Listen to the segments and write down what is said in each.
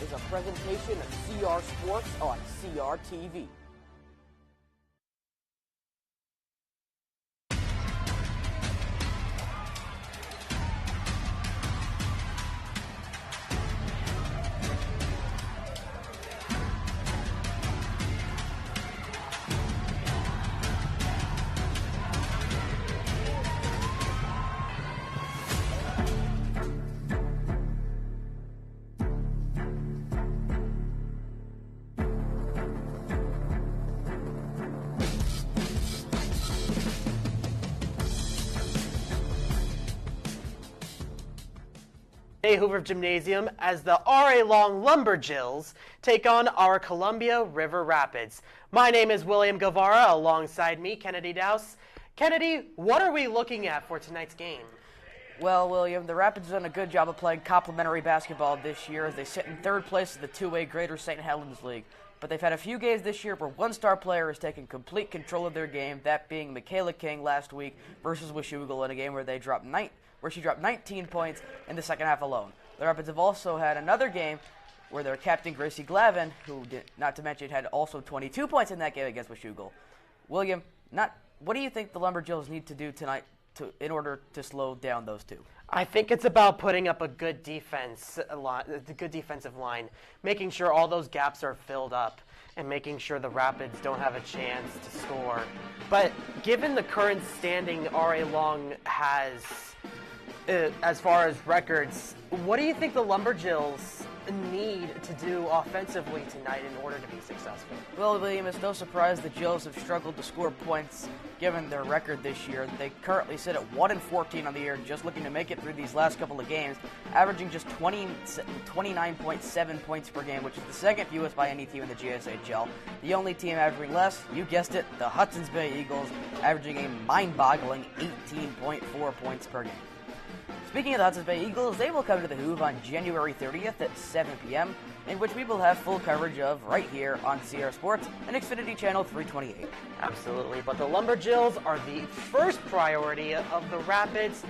is a presentation of CR Sports on CRTV. Hoover Gymnasium as the RA Long Lumberjills take on our Columbia River Rapids. My name is William Guevara. Alongside me, Kennedy Dowse. Kennedy, what are we looking at for tonight's game? Well, William, the Rapids have done a good job of playing complementary basketball this year as they sit in third place in the 2A Greater St. Helens League. But they've had a few games this year where one star player has taken complete control of their game, that being Michaela King last week versus Washougal in a game where she dropped 19 points in the second half alone. The Rapids have also had another game where their captain, Gracie Glavin, who not to mention had also 22 points in that game against Washougal. William, what do you think the Lumberjills need to do tonight in order to slow down those two? I think it's about putting up a good defensive line, making sure all those gaps are filled up, and making sure the Rapids don't have a chance to score. But given the current standing RA Long has, as far as records, what do you think the Lumberjills need to do offensively tonight in order to be successful? Well, William, it's no surprise the Jills have struggled to score points given their record this year. They currently sit at 1-14 on the year, just looking to make it through these last couple of games, averaging just 29.7 points per game, which is the second fewest by any team in the GSHL. The only team averaging less, you guessed it, the Hudson's Bay Eagles, averaging a mind-boggling 18.4 points per game. Speaking of the Hudson's Bay Eagles, they will come to the Hoove on January 30th at 7 p.m., in which we will have full coverage of right here on CR Sports and Xfinity Channel 328. Absolutely, but the Lumberjills are the first priority of the Rapids,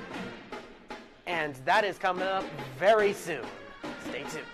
and that is coming up very soon. Stay tuned.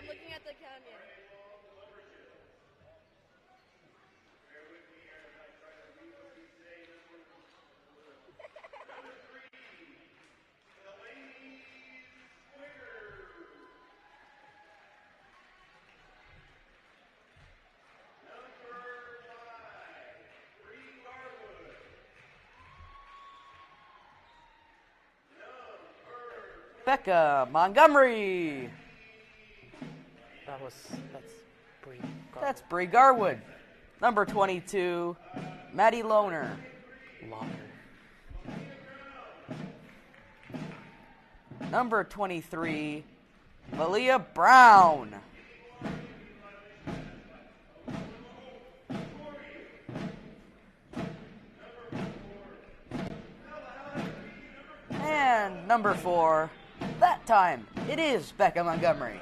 I'm looking at the camera. Becca Montgomery. That's Bree. That's Bree Garwood. Number 22, Maddie Lohner. Number 23, Valia Brown. And number 4, that time, it is Becca Montgomery.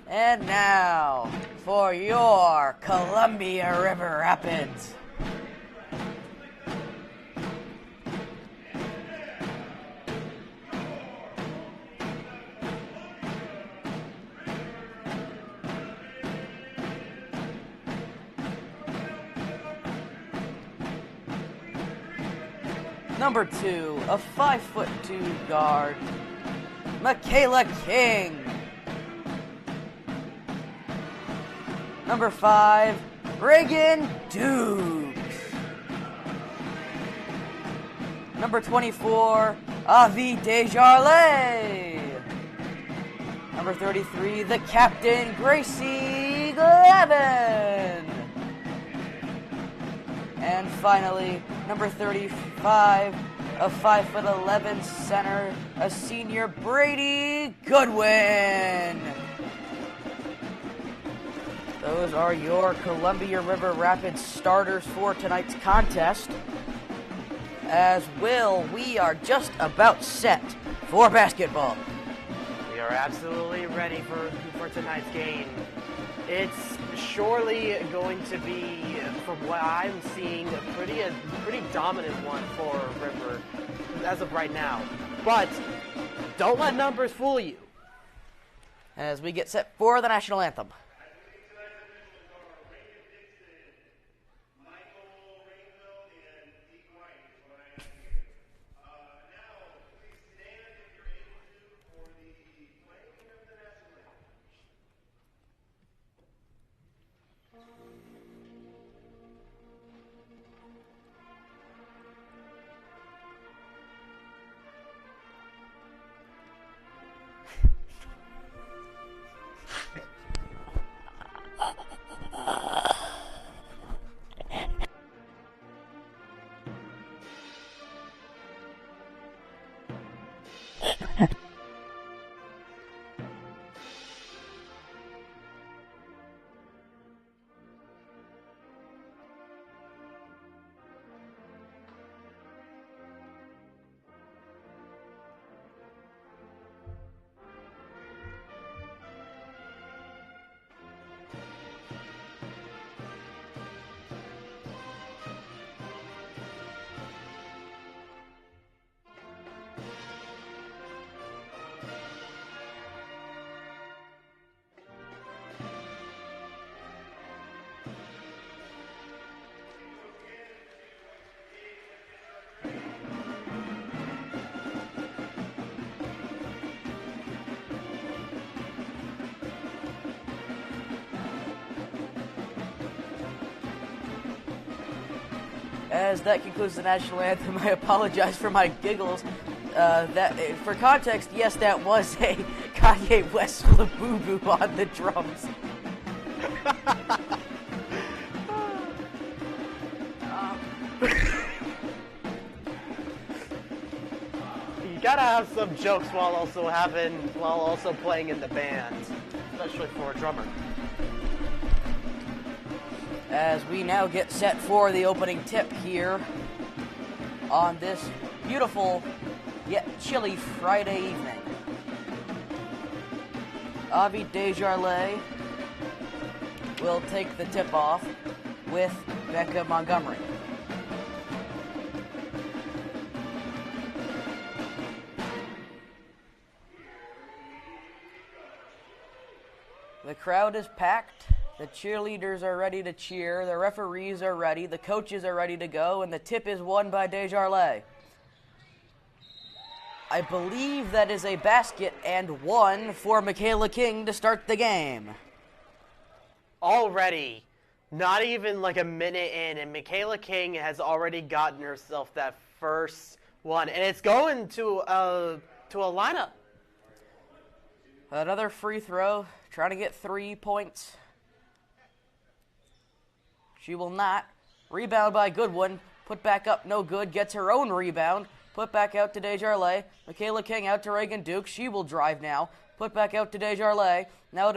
And now, for your Columbia River Rapids. Number 2, a 5'2" guard, Michaela King. Number 5, Reagan Dukes. Number 24, Avi Desjardins. Number 33, the captain, Gracie Glavin. And finally, number 35, a 5'11" center, a senior, Brady Goodwin. Those are your Columbia River Rapids starters for tonight's contest. As we are just about set for basketball. We are absolutely ready for tonight's game. It's surely going to be, from what I'm seeing, a pretty dominant one for River as of right now. But don't let numbers fool you. As we get set for the national anthem. As that concludes the national anthem, I apologize for my giggles. For context, yes, that was a Kanye West Labubu on the drums. You gotta have some jokes while also playing in the band, especially for a drummer. As we now get set for the opening tip here on this beautiful yet chilly Friday evening. Avi Desjardins will take the tip off with Becca Montgomery. The crowd is packed. The cheerleaders are ready to cheer. The referees are ready. The coaches are ready to go. And the tip is won by Desjardins. I believe that is a basket and one for Michaela King to start the game. Already, not even like a minute in, and Michaela King has already gotten herself that first one. And it's going to a lineup. Another free throw, trying to get 3 points. She will not. Rebound by Goodwin. Put back up, no good. Gets her own rebound. Put back out to Desjardins. Michaela King out to Reagan Duke. She will drive now. Put back out to Desjardins. Now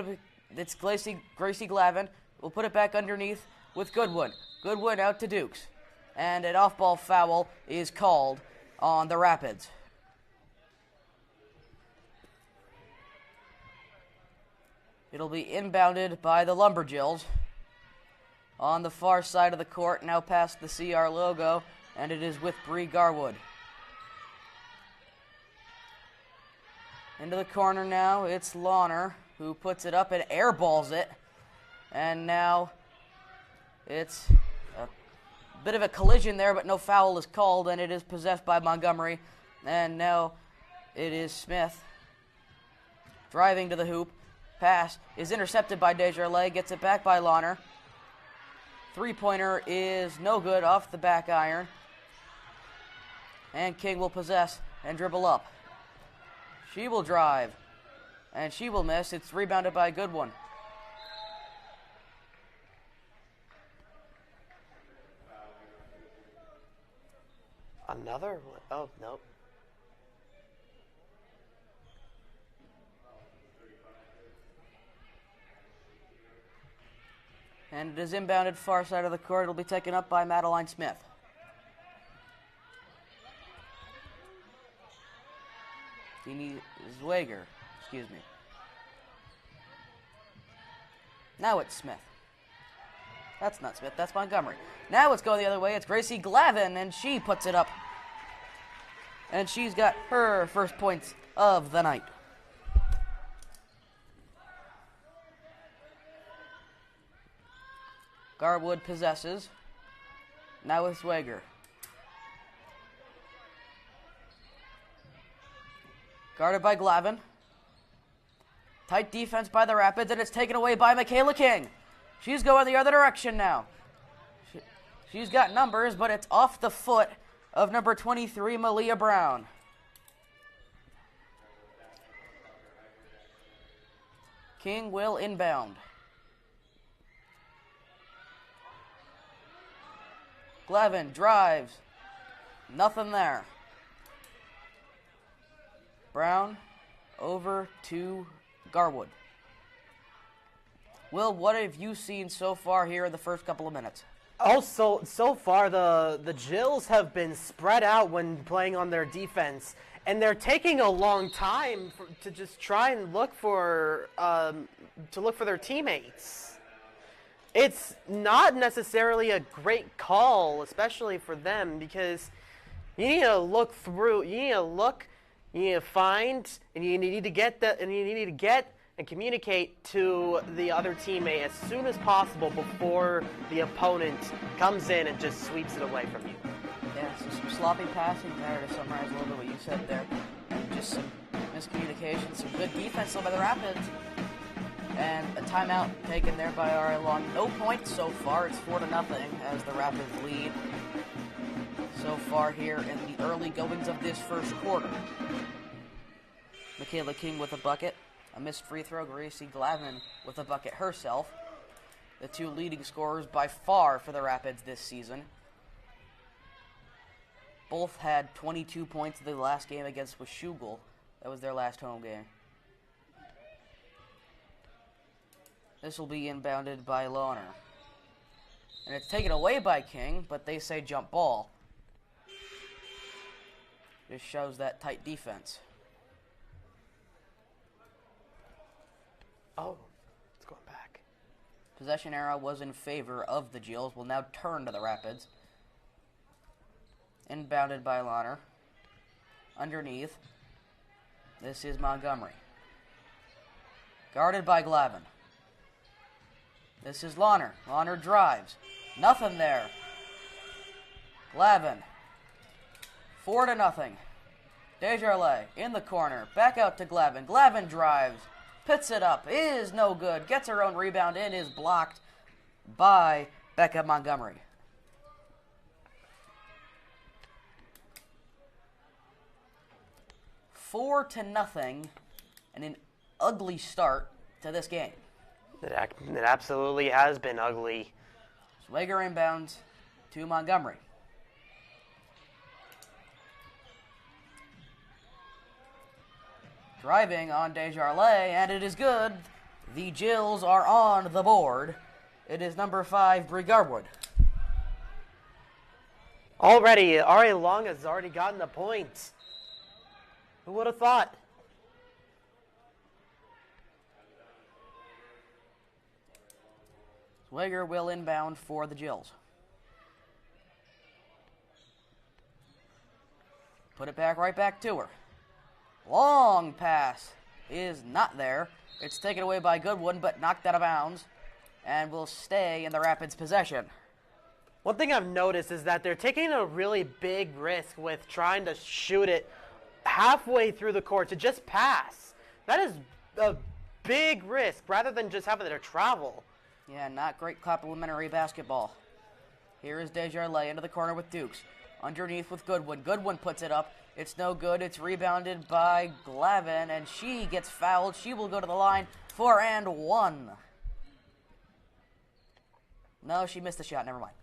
it's Gracie Glavin. We'll put it back underneath with Goodwin. Goodwin out to Dukes. And an off-ball foul is called on the Rapids. It'll be inbounded by the Lumberjills. On the far side of the court, now past the CR logo, and it is with Bree Garwood. Into the corner now, it's Lawner, who puts it up and airballs it. And now it's a bit of a collision there, but no foul is called, and it is possessed by Montgomery. And now it is Smith driving to the hoop. Pass is intercepted by Desjardins, gets it back by Lawner. Three-pointer is no good off the back iron. And King will possess and dribble up. She will drive, and she will miss. It's rebounded by Goodwin. Another one? Oh, nope. And it is inbounded far side of the court. It'll be taken up by Madeline Smith. Zweger, excuse me. Now it's Smith. That's not Smith, that's Montgomery. Now it's going the other way. It's Gracie Glavin, and she puts it up. And she's got her first points of the night. Garwood possesses. Now with Zweger. Guarded by Glavin. Tight defense by the Rapids, and it's taken away by Michaela King. She's going the other direction now. She's got numbers, but it's off the foot of number 23, Malia Brown. King will inbound. Glavin drives. Nothing there. Brown over to Garwood. Will, what have you seen so far here in the first couple of minutes? Also, so far the Jills have been spread out when playing on their defense, and they're taking a long time to just try and look for their teammates. It's not necessarily a great call, especially for them, because you need to look through. You need to look. You need to find, and you need to get that, and you need to get and communicate to the other teammate as soon as possible before the opponent comes in and just sweeps it away from you. Yeah, so some sloppy passing there to summarize a little bit what you said there. And just some miscommunication, some good defense by the Rapids. And a timeout taken there by R.A. Long. No points so far. It's 4-0 as the Rapids lead so far here in the early goings of this first quarter. Michaela King with a bucket. A missed free throw. Gracie Glavin with a bucket herself. The two leading scorers by far for the Rapids this season. Both had 22 points in the last game against Washougal. That was their last home game. This will be inbounded by Lawner. And it's taken away by King, but they say jump ball. This shows that tight defense. Oh, it's going back. Possession arrow was in favor of the Jills. Will now turn to the Rapids. Inbounded by Lawner. Underneath. This is Montgomery. Guarded by Glavin. This is Launer. Launer drives. Nothing there. Glavin. 4-0. Desjardins in the corner. Back out to Glavin. Glavin drives. Pits it up. Is no good. Gets her own rebound in. Is blocked by Becca Montgomery. Four to nothing, and an ugly start to this game. It absolutely has been ugly. Swager inbounds to Montgomery. Driving on Desjardins, and it is good. The Jills are on the board. It is number 5, Brie Garwood. Already, Ari Long has already gotten the point. Who would have thought? Swager will inbound for the Jills. Put it back right back to her. Long pass is not there. It's taken away by Goodwin, but knocked out of bounds, and will stay in the Rapids' possession. One thing I've noticed is that they're taking a really big risk with trying to shoot it halfway through the court to just pass. That is a big risk rather than just having to travel. Yeah, not great complimentary basketball. Here is Desjardins into the corner with Dukes. Underneath with Goodwin. Goodwin puts it up. It's no good. It's rebounded by Glavin, and she gets fouled. She will go to the line for and 1. No, she missed the shot. Never mind.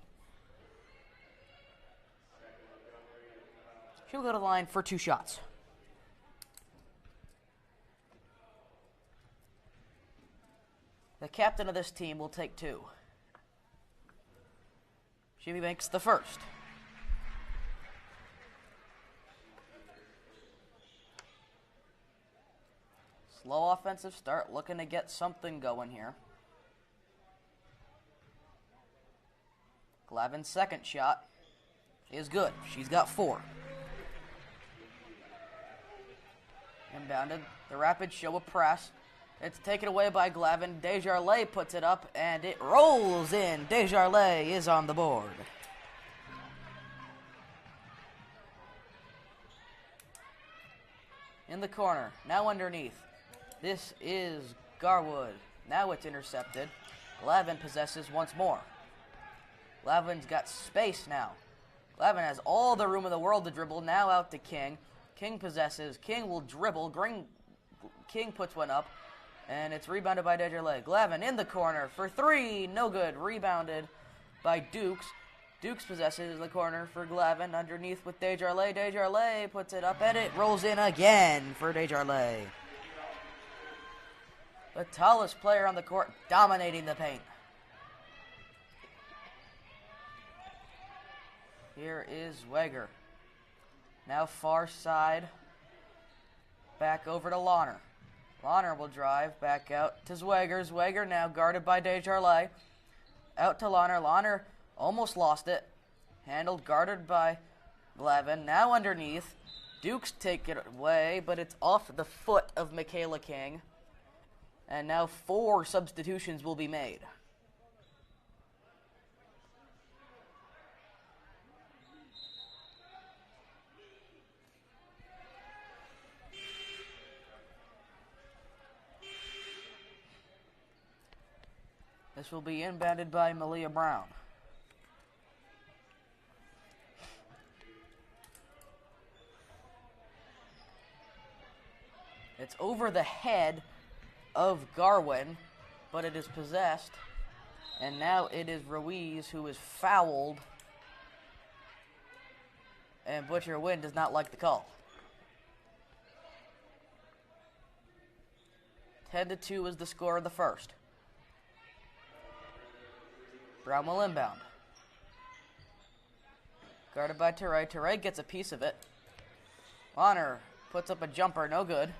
She'll go to the line for 2 shots. The captain of this team will take 2. She makes the first. Slow offensive start, looking to get something going here. Glavin's second shot is good. She's got 4. Inbounded. The Rapids show a press. It's taken away by Glavin. Desjardins puts it up, and it rolls in. Desjardins is on the board. In the corner. Now underneath. This is Garwood. Now it's intercepted. Glavin possesses once more. Glavin's got space now. Glavin has all the room in the world to dribble. Now out to King. King possesses. King will dribble. King puts one up. And it's rebounded by Desjardins. Glavin in the corner for 3. No good. Rebounded by Dukes. Dukes possesses in the corner for Glavin. Underneath with Desjardins. Desjardins puts it up, and it rolls in again for Desjardins. The tallest player on the court dominating the paint. Here is Swager. Now far side. Back over to Launer. Launer will drive back out to Swager. Swager now guarded by Desjardins. Out to Launer. Launer almost lost it. Handled, guarded by Glavin. Now underneath. Dukes take it away, but it's off the foot of Michaela King. And now 4 substitutions will be made. This will be inbounded by Malia Brown. It's over the head of Garwin, but it is possessed. And now it is Ruiz who is fouled. And Butcher Wynn does not like the call. 10-2 is the score of the first. Brown will inbound. Guarded by Teray. Teray gets a piece of it. Honor puts up a jumper, no good.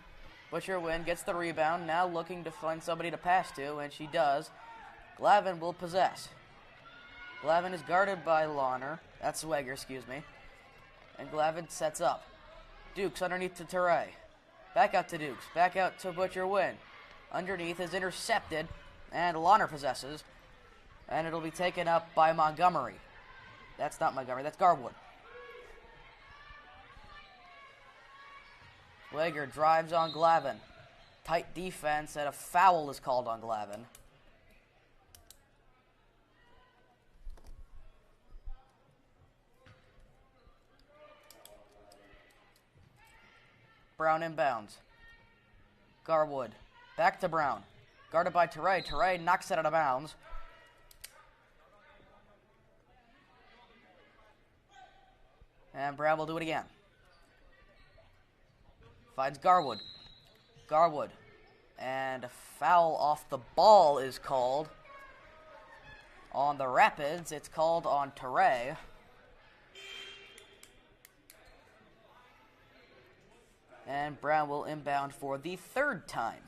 Butcher Wynn gets the rebound, now looking to find somebody to pass to, and she does. Glavin will possess. Glavin is guarded by Launer. That's Swager, excuse me. And Glavin sets up. Dukes underneath to Teray. Back out to Dukes. Back out to Butcher Wynn. Underneath is intercepted, and Launer possesses. And it'll be taken up by Montgomery. That's not Montgomery, that's Garwood. Wager drives on Glavin. Tight defense, and a foul is called on Glavin. Brown inbounds. Garwood. Back to Brown. Guarded by Teray. Teray knocks it out of bounds. And Brown will do it again. Finds Garwood. Garwood. And a foul off the ball is called on the Rapids. It's called on Teray. And Brown will inbound for the third time.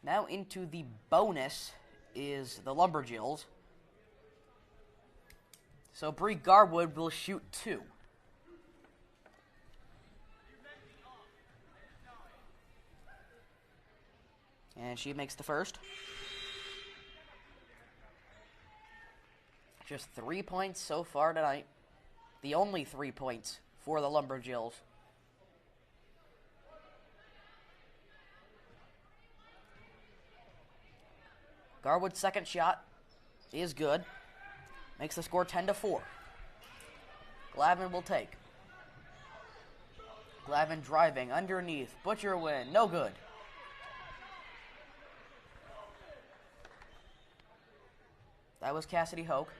Now into the bonus is the Lumberjills. So Bree Garwood will shoot 2. And she makes the first. Just 3 points so far tonight. The only 3 points for the Lumberjills. Garwood's second shot is good. Makes the score 10-4. Glavin will take. Glavin driving underneath. Butcher win. No good. That was Cassidy Hoke.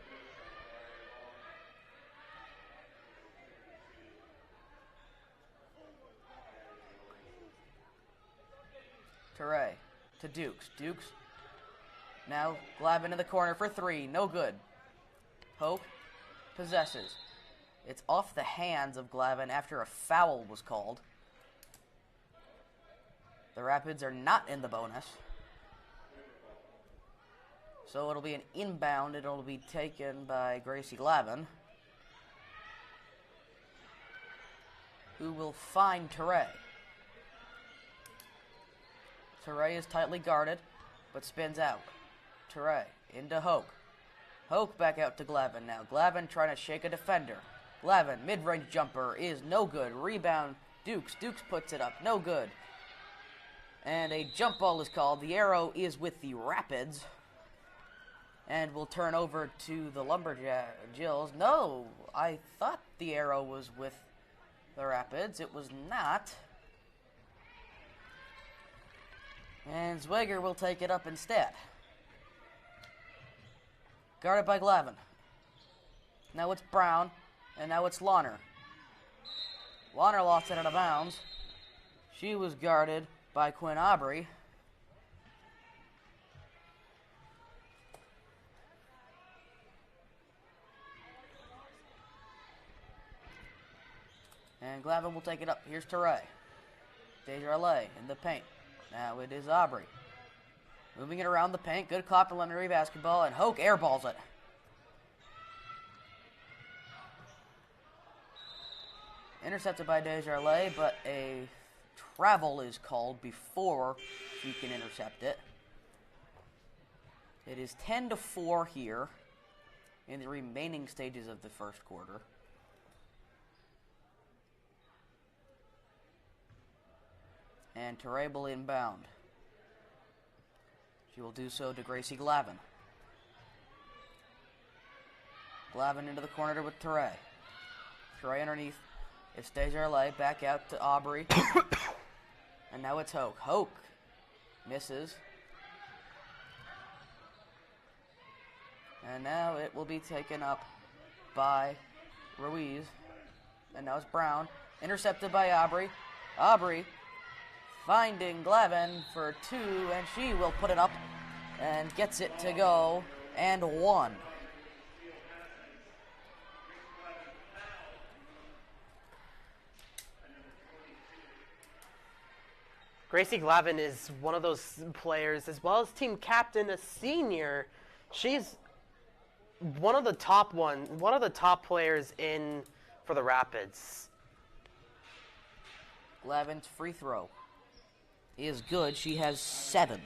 Teray to Dukes. Dukes. Now Glavin in the corner for 3. No good. Hoke possesses. It's off the hands of Glavin after a foul was called. The Rapids are not in the bonus. So it'll be an inbound. It'll be taken by Gracie Glavin, who will find Teray. Teray is tightly guarded, but spins out. Teray into Hoke. Hoke back out to Glavin now. Glavin trying to shake a defender. Glavin, mid-range jumper is no good. Rebound, Dukes. Dukes puts it up. No good. And a jump ball is called. The arrow is with the Rapids. And we'll turn over to the Lumberjills. No, I thought the arrow was with the Rapids. It was not. And Zweger will take it up instead. Guarded by Glavin. Now it's Brown, and now it's Launer. Launer lost it out of bounds. She was guarded by Quinn Aubrey. And Glavin will take it up. Here's Teray. Desjardins in the paint. Now it is Aubrey. Moving it around the paint. Good complementary basketball. And Hoke airballs it. Intercepted by Desjardins, but a travel is called before she can intercept it. It is 10-4 here in the remaining stages of the first quarter. And Teray will inbound. She will do so to Gracie Glavin. Glavin into the corner with Teray. Teray underneath. It's Desjardins back out to Aubrey. And now it's Hoke. Hoke misses. And now it will be taken up by Ruiz. And now it's Brown. Intercepted by Aubrey. Aubrey finding Glavin for 2, and she will put it up and gets it to go, and 1. Gracie Glavin is one of those players, as well as team captain, a senior. She's one of the top players in for the Rapids. Glavin's free throw is good. She has 7.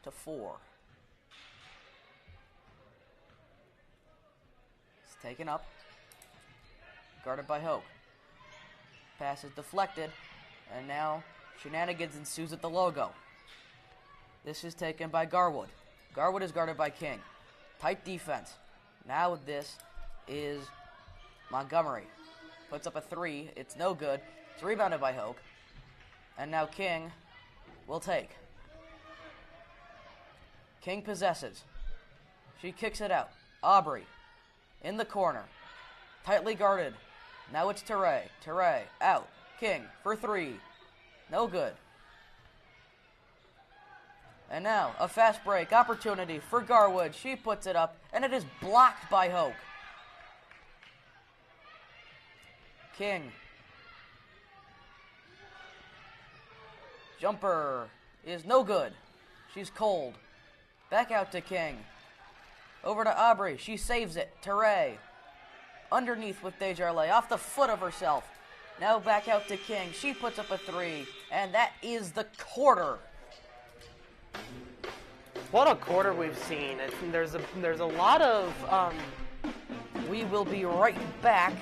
To 4. It's taken up. Guarded by Hoke. Pass is deflected. And now shenanigans ensues at the logo. This is taken by Garwood. Garwood is guarded by King. Tight defense. Now this is Montgomery. Puts up a 3. It's no good. It's rebounded by Hoke. And now King will take. King possesses. She kicks it out. Aubrey in the corner. Tightly guarded. Now it's Teray. Teray out. King for 3. No good. And now a fast break opportunity for Garwood. She puts it up and it is blocked by Hoke. King. Jumper is no good. She's cold. Back out to King. Over to Aubrey. She saves it. Teray. Underneath with Desjardins. Off the foot of herself. Now back out to King. She puts up a 3. And that is the quarter. What a quarter we've seen. There's a lot of... We will be right back.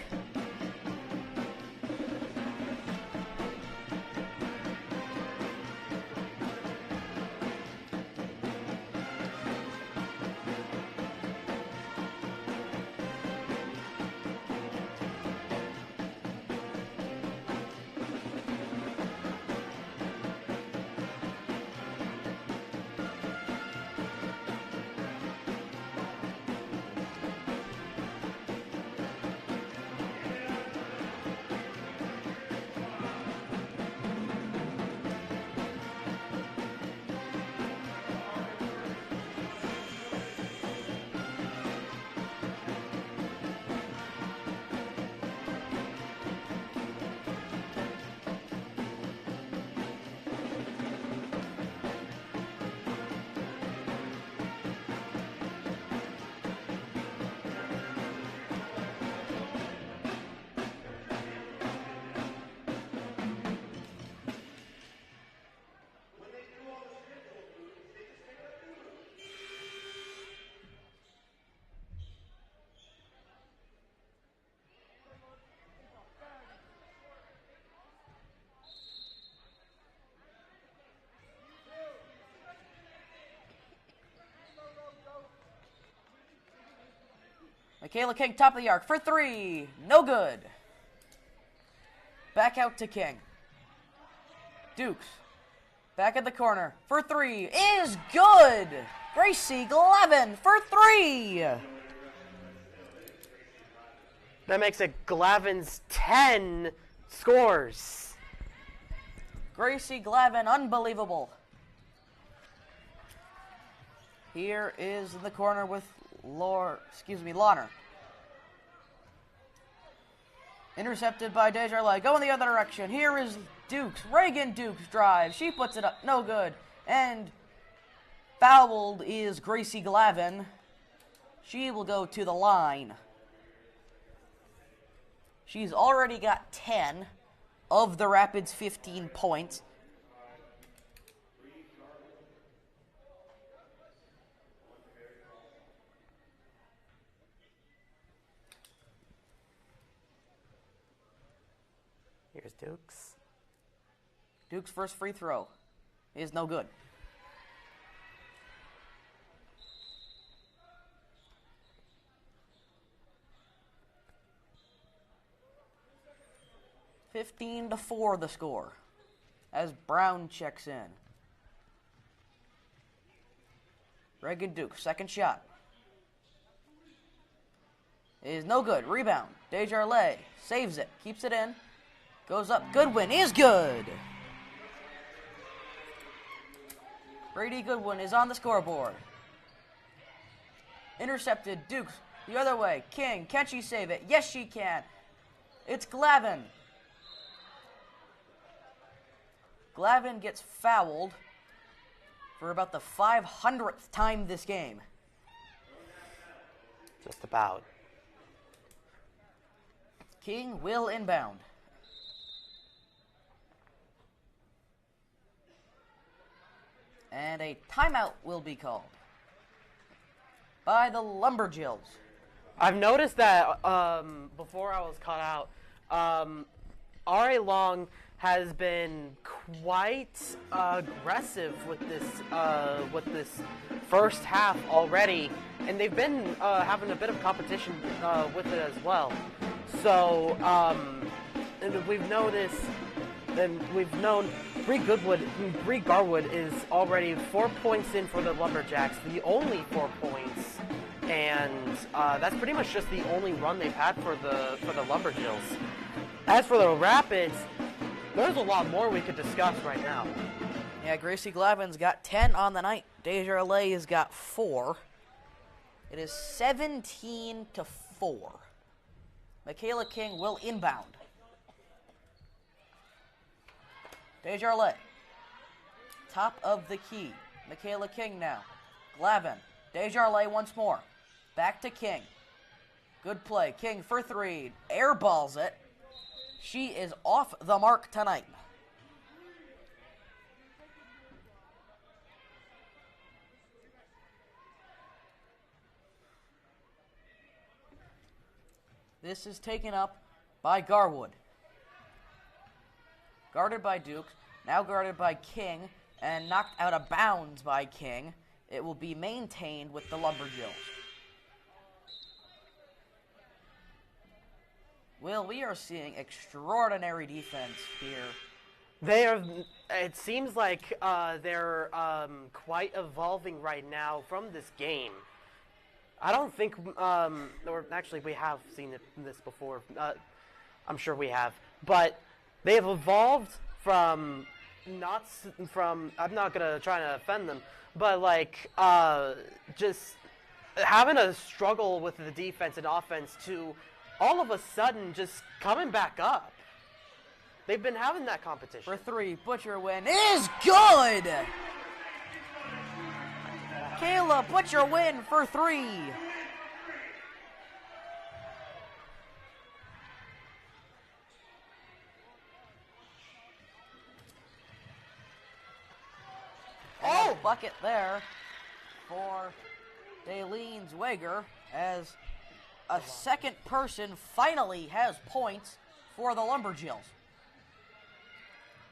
Michaela King, top of the arc for 3. No good. Back out to King. Dukes. Back at the corner for 3. Is good. Gracie Glavin for 3. That makes it Glavin's 10 scores. Gracie Glavin, unbelievable. Here is in the corner with Launer. Intercepted by Desjardins. Go in the other direction. Here is Dukes. Reagan Dukes drives. She puts it up. No good. And fouled is Gracie Glavin. She will go to the line. She's already got 10 of the Rapids' 15 points. Here's Dukes. Dukes' first free throw is no good. (15-4) the score as Brown checks in. Reagan Dukes, second shot is no good. Rebound. Desjardins saves it, keeps it in. Goes up. Goodwin is good. Brady Goodwin is on the scoreboard. Intercepted. Dukes the other way. King. Can she save it? Yes, she can. It's Glavin. Glavin gets fouled for about the 500th time this game. Just about. King will inbound. And a timeout will be called by the Lumberjills. I've noticed that before I was caught out, R.A. Long has been quite aggressive with this first half already, and they've been having a bit of competition with it as well. So and we've noticed, and we've known Bree Garwood is already 4 points in for the Lumberjacks, the only 4 points, and that's pretty much just the only run they've had for the Lumberjills. As for the Rapids, there's a lot more we could discuss right now. Yeah, Gracie Glavin's got 10 on the night. Desjardins has got 4. It is 17-4. Michaela King will inbound. Desjardins. Top of the key. Michaela King now. Glavin. Desjardins once more. Back to King. Good play. King for 3. Airballs it. She is off the mark tonight. This is taken up by Garwood. Guarded by Duke, now guarded by King, and knocked out of bounds by King. It will be maintained with the Lumberjills. Will, we are seeing extraordinary defense here. It seems like they're quite evolving right now from this game. I don't think, or actually we have seen this before. I'm sure we have, but they have evolved from I'm not gonna try to offend them, but like just having a struggle with the defense and offense to all of a sudden just coming back up. They've been having that competition. For 3, Butcher win is good! Kayla Butcher win for 3. Oh, bucket there for Daleen Zweger as a second person finally has points for the Lumberjills.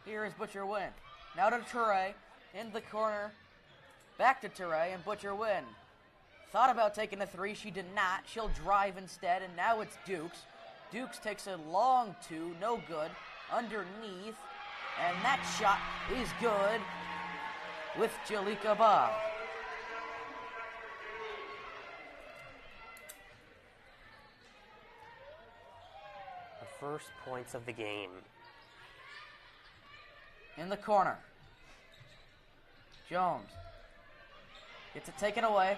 Here is Butcher win. Now to Toure in the corner. Back to Toure, and Butcher win. Thought about taking a 3, she did not. She'll drive instead, and now it's Dukes. Dukes takes a long 2, no good, underneath, and that shot is good with Jalika Ba. The first points of the game. In the corner. Jones. Gets it taken away.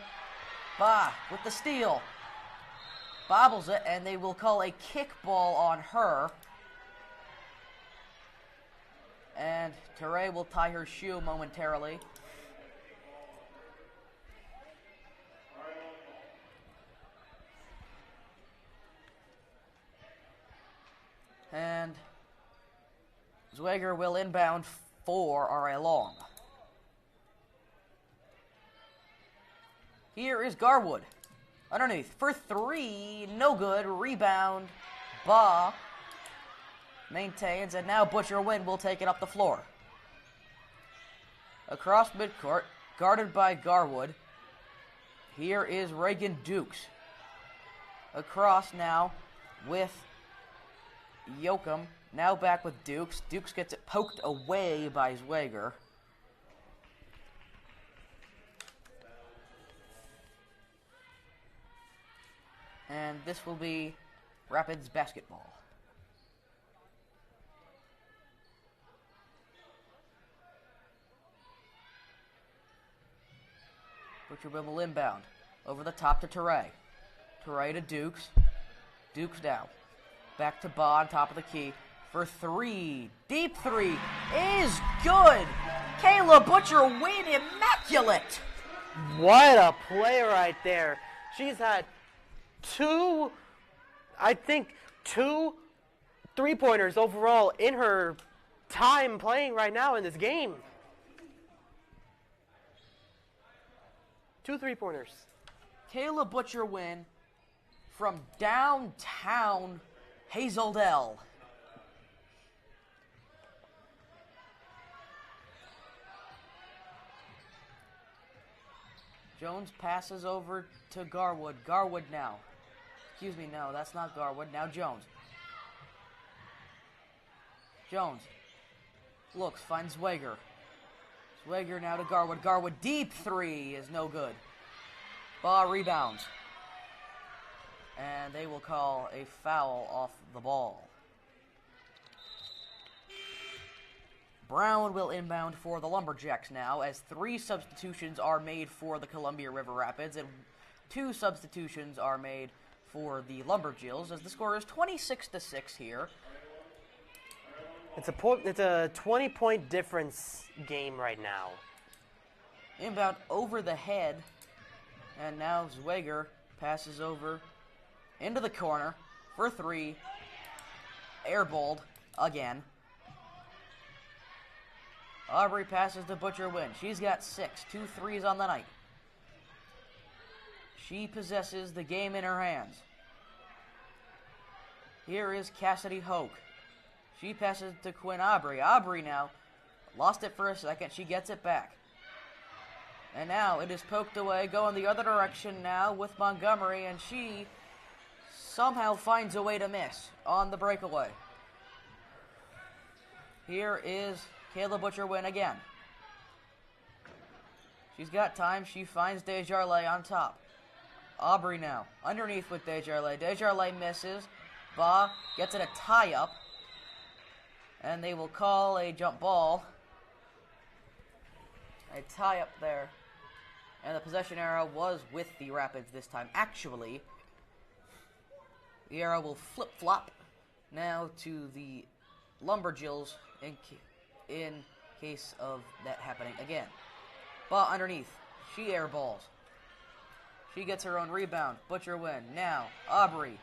Ba with the steal. Bobbles it, and they will call a kickball on her. And Toure will tie her shoe momentarily. And Zweger will inbound for R.A. Long. Here is Garwood. Underneath for 3, no good. Rebound. Ba maintains, and now Butcher Wynn will take it up the floor. Across midcourt, guarded by Garwood. Here is Reagan Dukes. Across now with Yoakum. Now back with Dukes. Dukes gets it poked away by Zweger. And this will be Rapids basketball. Butcher will inbound. Over the top to Toure. Toure to Dukes. Dukes down. Back to Ba on top of the key. For 3. Deep 3 is good. Kayla Butcher-Wynn, immaculate. What a play right there. She's had two 3-pointers overall in her time playing right now in this game. 2 3-pointers. Kayla Butcher-Wynn from downtown Hazeldale. Jones passes over to Garwood. Garwood now. Excuse me, no, that's not Garwood. Now Jones. Jones looks, finds Zwager. Zwager now to Garwood. Garwood deep three is no good. Baugh rebounds. And they will call a foul off the ball. Brown will inbound for the Lumberjacks now, as 3 substitutions are made for the Columbia River Rapids and 2 substitutions are made for the Lumberjills, as the score is 26-6 here. It's a 20-point difference game right now. Inbound over the head, and now Zwager passes over into the corner for 3. Airballed again. Aubrey passes to Butcher-Wynn. She's got 6, 2 threes on the night. She possesses the game in her hands. Here is Cassidy Hoke. She passes to Quinn Aubrey. Aubrey now lost it for a second. She gets it back. And now it is poked away, going the other direction now with Montgomery, and she somehow finds a way to miss on the breakaway. Here is Kayla Butcher-Wynn again. She's got time. She finds Desjardins on top. Aubrey now underneath with Desjardins. Desjardins misses. Baugh gets it a tie-up. And they will call a jump ball. A tie-up there. And the possession arrow was with the Rapids this time. Actually, the arrow will flip-flop now to the Lumberjills in case of that happening again. Baugh underneath. She airballs. She gets her own rebound. Butcher-Wynn. Now, Aubrey.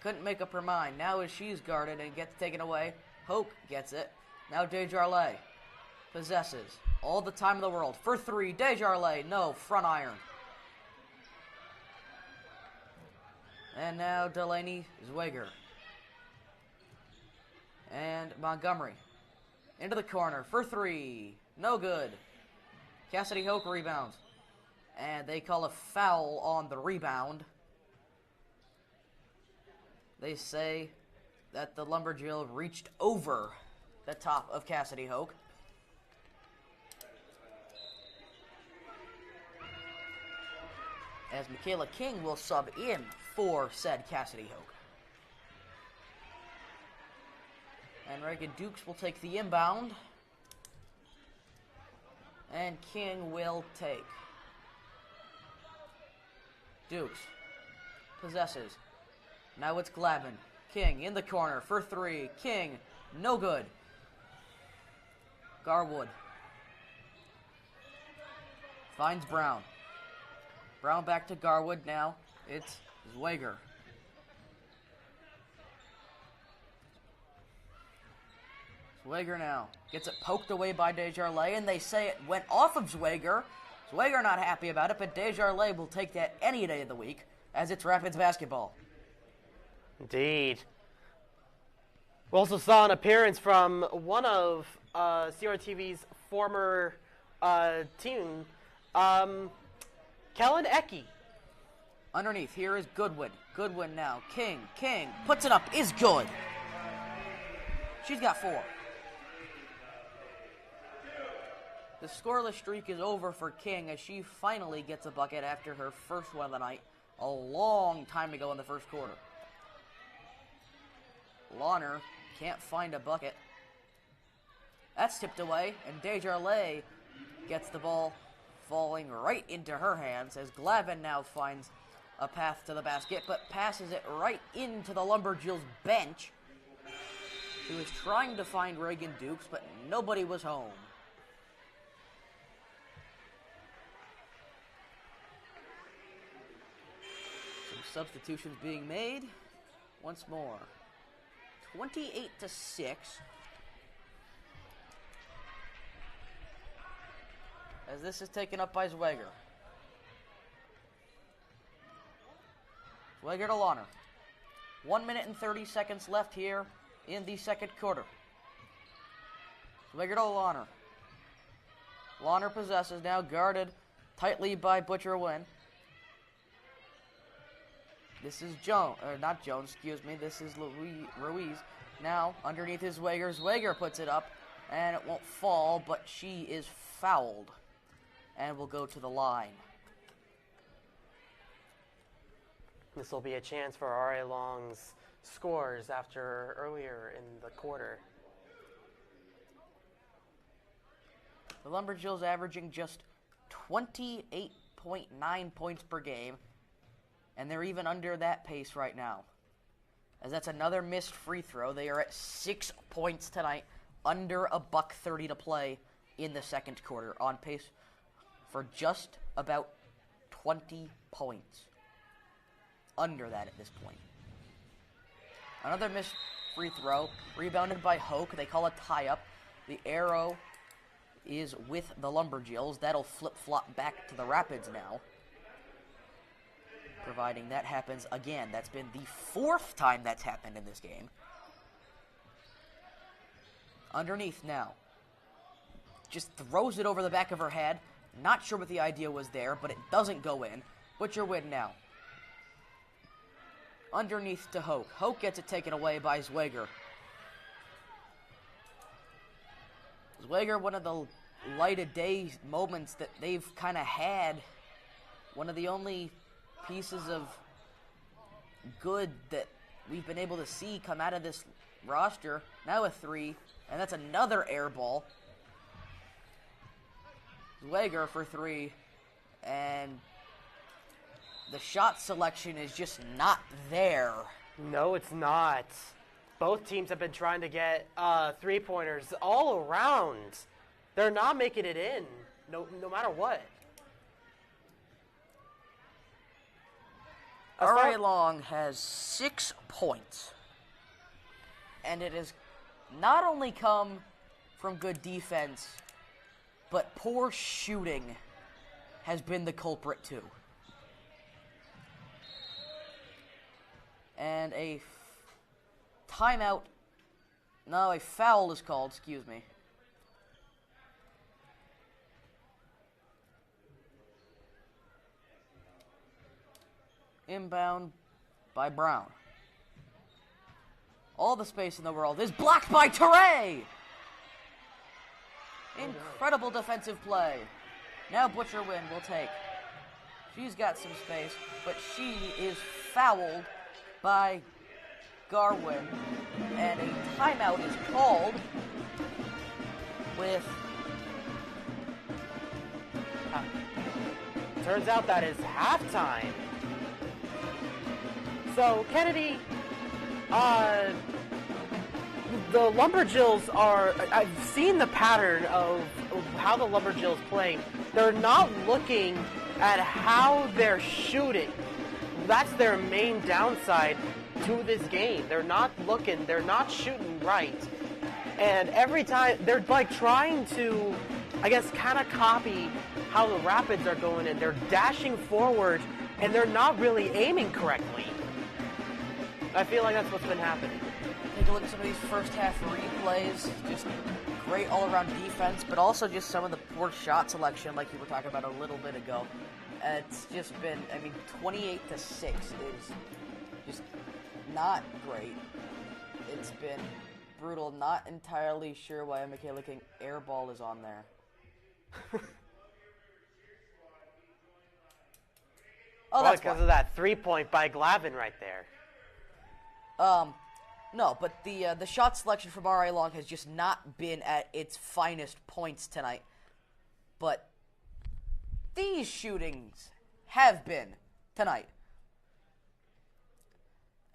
Couldn't make up her mind. Now as she's guarded and gets taken away, Hoke gets it. Now Desjardins possesses. All the time in the world. For 3, Desjardins. No, front iron. And now Delaney Zwager. And Montgomery. Into the corner for 3. No good. Cassidy Hoke rebounds. And they call a foul on the rebound. They say that the Lumberjill reached over the top of Cassidy Hoke. As Michaela King will sub in for said Cassidy Hoke. And Reagan Dukes will take the inbound. And King will take. Dukes possesses. Now it's Glavin. King in the corner for 3. King, no good. Garwood finds Brown. Brown back to Garwood now. It's Zwager. Zwager now gets it poked away by Desjardins, and they say it went off of Zwager. Zwager not happy about it, but Desjardins will take that any day of the week, as it's Rapids basketball. Indeed. We also saw an appearance from one of CRTV's former team, Kellen Ecke. Underneath, here is Goodwin. Goodwin now. King puts it up, is good. She's got 4. The scoreless streak is over for King as she finally gets a bucket after her first one of the night a long time ago in the first quarter. Lawner can't find a bucket. That's tipped away, and Desjardins gets the ball falling right into her hands as Glavin now finds a path to the basket, but passes it right into the Lumberjills bench, who was trying to find Reagan Dukes, but nobody was home. Substitutions being made once more. 28-6. As this is taken up by Zweger. Zweger to Launer. 1 minute and 30 seconds left here in the second quarter. Zweger to Launer. Launer possesses, now guarded tightly by Butcher Wynn. This is not Jones, excuse me. This is Ruiz. Now, underneath is Zweger. Zweger puts it up, and it won't fall, but she is fouled and will go to the line. This will be a chance for R.A. Long's scores after earlier in the quarter. The Lumberjills averaging just 28.9 points per game, and they're even under that pace right now. As that's another missed free throw. They are at 6 points tonight, under $1:30 to play in the second quarter, on pace for just about 20 points. Under that at this point. Another missed free throw, rebounded by Hoke. They call a tie-up. The arrow is with the Lumberjills. That'll flip-flop back to the Rapids now. Providing that happens again. That's been the 4th time that's happened in this game. Underneath now. Just throws it over the back of her head. Not sure what the idea was there, but it doesn't go in. Butcher Wynn now. Underneath to Hoke. Hoke gets it taken away by Zweger. Zweger, one of the light of day moments that they've kind of had. One of the only pieces of good that we've been able to see come out of this roster. Now a 3, and that's another air ball. Zweger for 3, and the shot selection is just not there. No, it's not. Both teams have been trying to get three-pointers all around. They're not making it in, no matter what. R.A. Long has 6 points. And it has not only come from good defense, but poor shooting has been the culprit too. And a timeout. No, a foul is called, excuse me. Inbound by Brown. All the space in the world is blocked by Teray. Incredible defensive play. Now Butcher Wynn will take. She's got some space, but she is fouled by Garwin. And a timeout is called with... Turns out that is halftime. So, Kennedy, the Lumberjills are... I've seen the pattern of how the Lumberjills play. They're not looking at how they're shooting. That's their main downside to this game. They're not looking, they're not shooting right. And every time, they're like trying to, I guess, kind of copy how the Rapids are going in. They're dashing forward, and they're not really aiming correctly. I feel like that's what's been happening. Take a look at some of these first half replays. Just great all-around defense, but also just some of the poor shot selection like you were talking about a little bit ago. It's just been, 28-6 is just not great. It's been brutal. Not entirely sure why Michaela King airball is on there. Oh, that's because of that 3-point by Glavin right there. No, but the shot selection from R.A. Long has just not been at its finest points tonight. But these shootings have been tonight.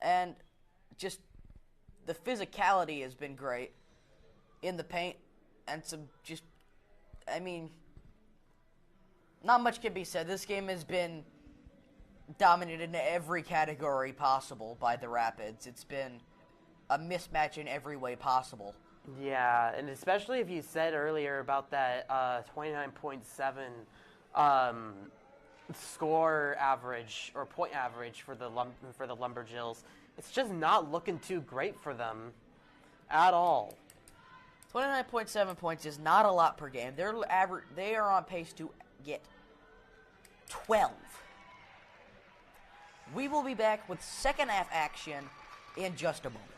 And just the physicality has been great in the paint. And some just, not much can be said. This game has been dominated in every category possible by the Rapids. It's been a mismatch in every way possible. Yeah, and especially if you said earlier about that 29.7 score average or point average for the Lumberjills, it's just not looking too great for them at all. 29.7 points is not a lot per game. They are on pace to get 12. We will be back with second half action in just a moment.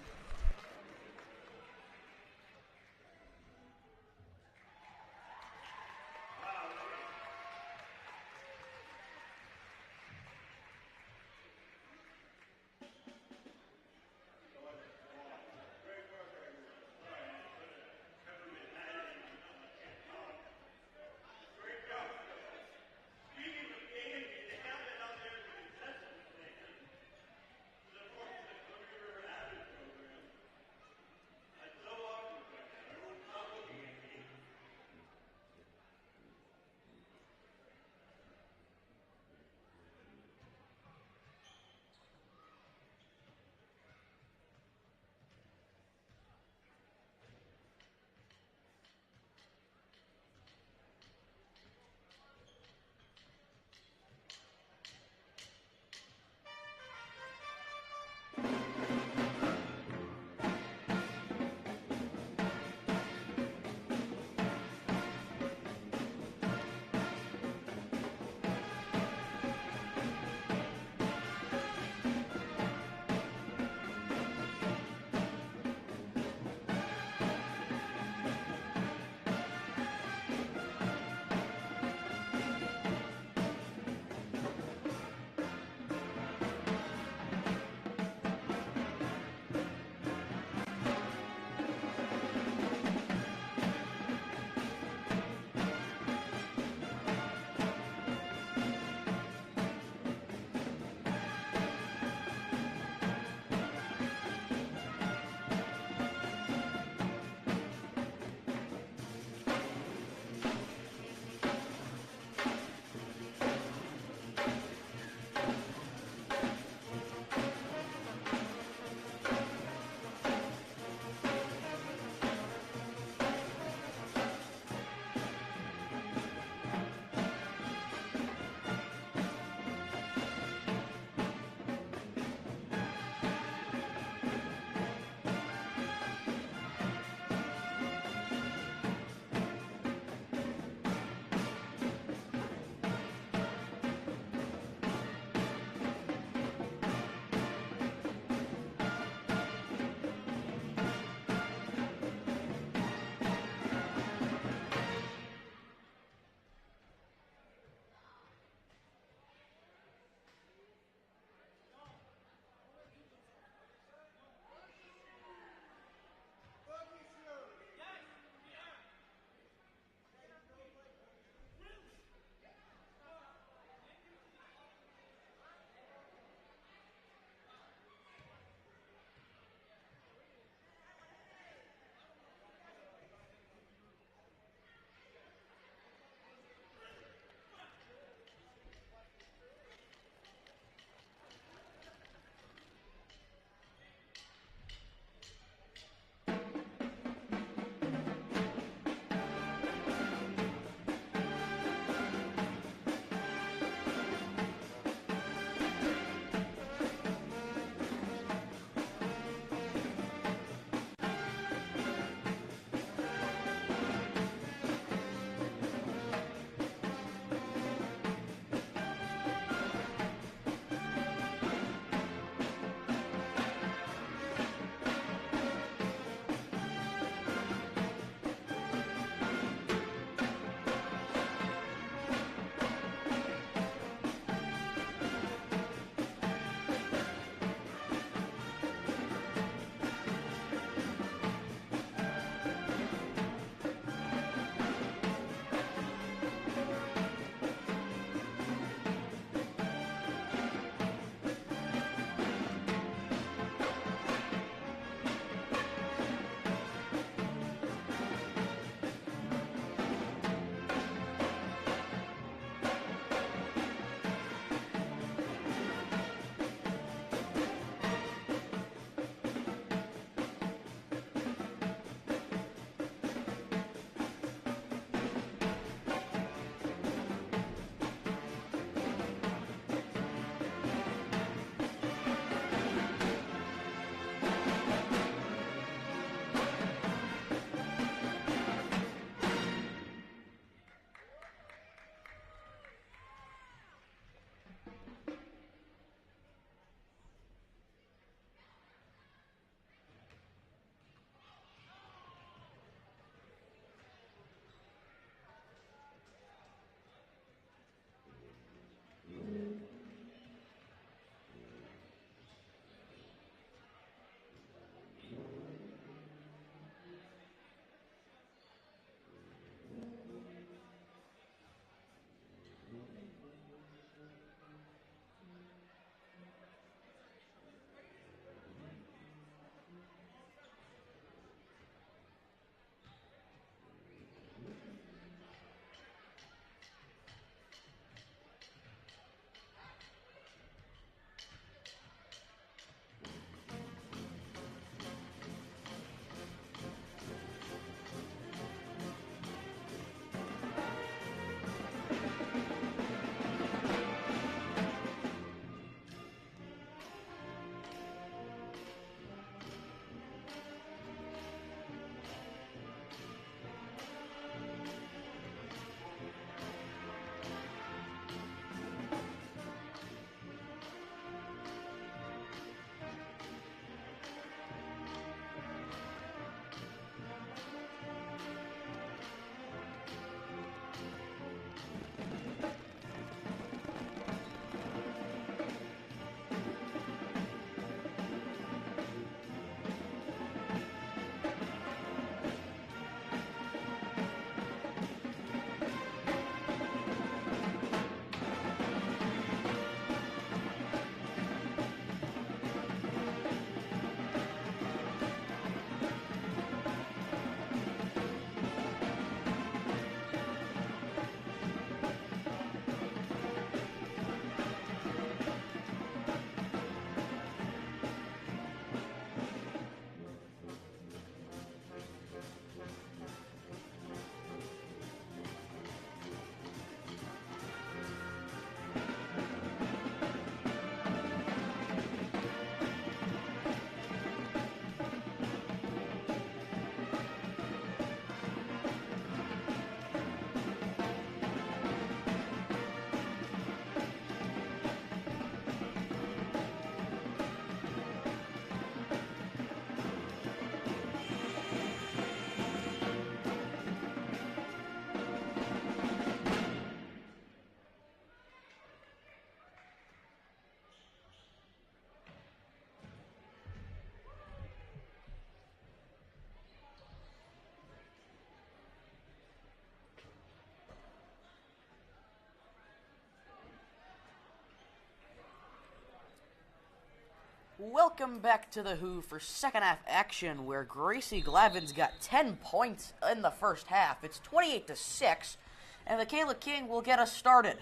Welcome back to the Who for second half action, where Gracie Glavin's got 10 points in the first half. It's 28-6, and Michaela King will get us started.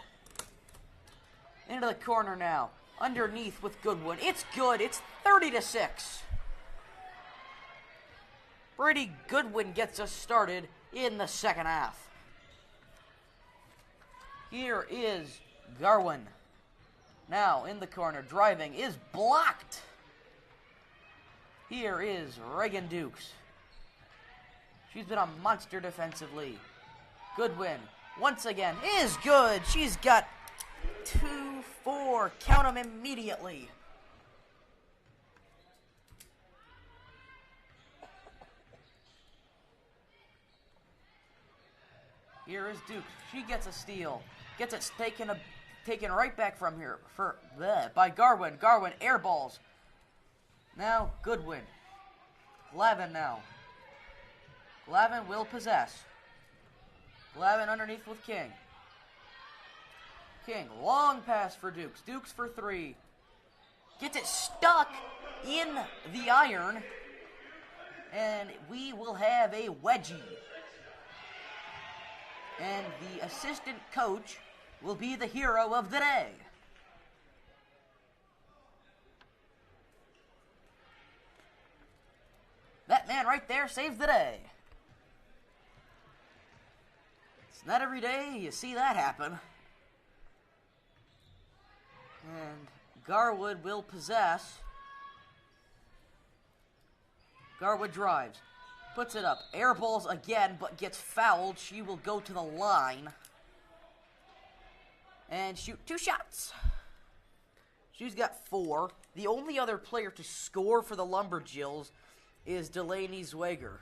Into the corner now, underneath with Goodwin. It's good. It's 30-6. Brady Goodwin gets us started in the second half. Here is Garwin. Now in the corner, driving is blocked. Here is Reagan Dukes. She's been a monster defensively. Goodwin, once again, is good. She's got 2-4. Count them immediately. Here is Dukes. She gets a steal. Gets it taken right back from here by Garwin. Garwin airballs. Now Goodwin. Glavin now. Glavin will possess. Glavin underneath with King. King, long pass for Dukes. Dukes for three. Gets it stuck in the iron. And we will have a wedgie. And the assistant coach will be the hero of the day. That man right there saves the day. It's not every day you see that happen. And Garwood will possess. Garwood drives. Puts it up. Airballs again, but gets fouled. She will go to the line and shoot 2 shots. She's got 4. The only other player to score for the Lumberjills is Delaney Zweger.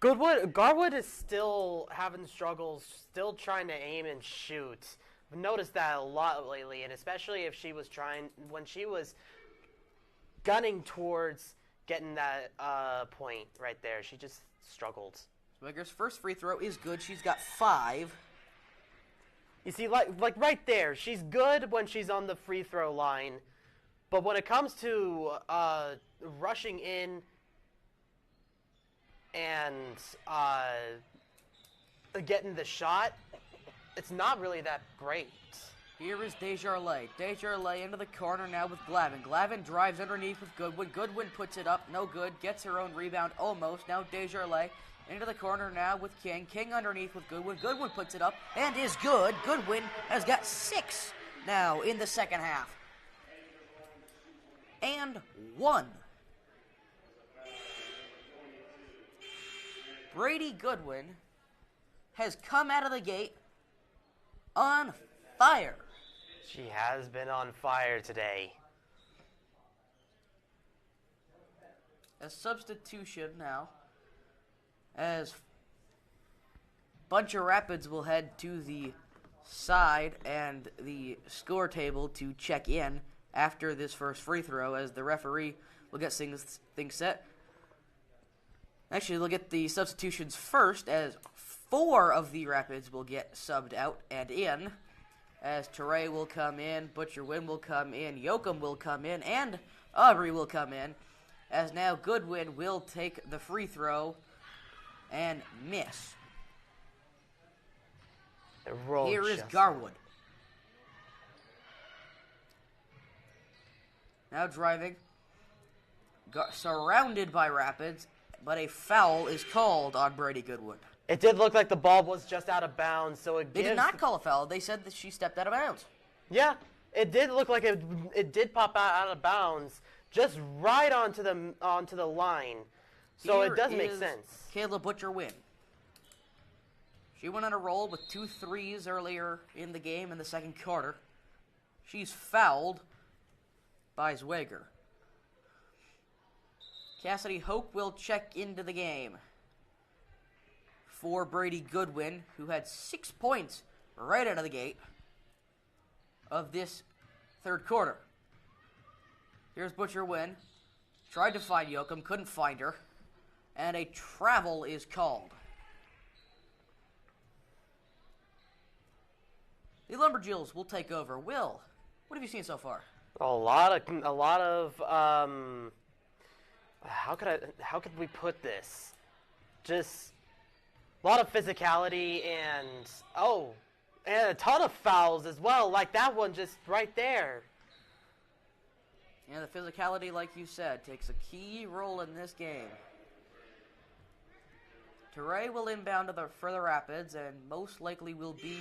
Garwood is still having struggles, still trying to aim and shoot. I've noticed that a lot lately, and especially if she was when she was gunning towards getting that point right there, she just struggled. Zweger's first free throw is good. She's got 5. You see, like right there, she's good when she's on the free throw line, but when it comes to rushing in and getting the shot, it's not really that great. Here is Desjardins. Desjardins into the corner now with Glavin. Glavin drives underneath with Goodwin. Goodwin puts it up. No good. Gets her own rebound almost. Now Desjardins into the corner now with King. King underneath with Goodwin. Goodwin puts it up and is good. Goodwin has got 6 now in the second half. And 1. Brady Goodwin has come out of the gate on fire. She has been on fire today. A substitution now, as Bunch of Rapids will head to the side and the score table to check in after this first free throw, as the referee will get things set. Actually, they'll get the substitutions first, as 4 of the Rapids will get subbed out and in, as Teray will come in, Butcher Wynn will come in, Yoakum will come in, and Aubrey will come in, as now Goodwin will take the free throw and miss. Here is Garwood. Now driving, surrounded by Rapids, but a foul is called on Brady Goodwin. It did look like the ball was just out of bounds, so They did not call a foul. They said that she stepped out of bounds. Yeah, it did look like it did pop out of bounds, just right onto the line. So it does make sense. Kayla Butcher Wynn. She went on a roll with 2 threes earlier in the game in the second quarter. She's fouled by Zweger. Cassidy Hoke will check into the game for Brady Goodwin, who had 6 points right out of the gate of this third quarter. Here's Butcher Wynn. Tried to find Yoakum, couldn't find her. And a travel is called. The Lumberjills will take over. Will, what have you seen so far? A lot of how could we put this? Just a lot of physicality and and a ton of fouls as well, like that one just right there. And the physicality, like you said, takes a key role in this game. Teray will inbound for the Rapids, and most likely will be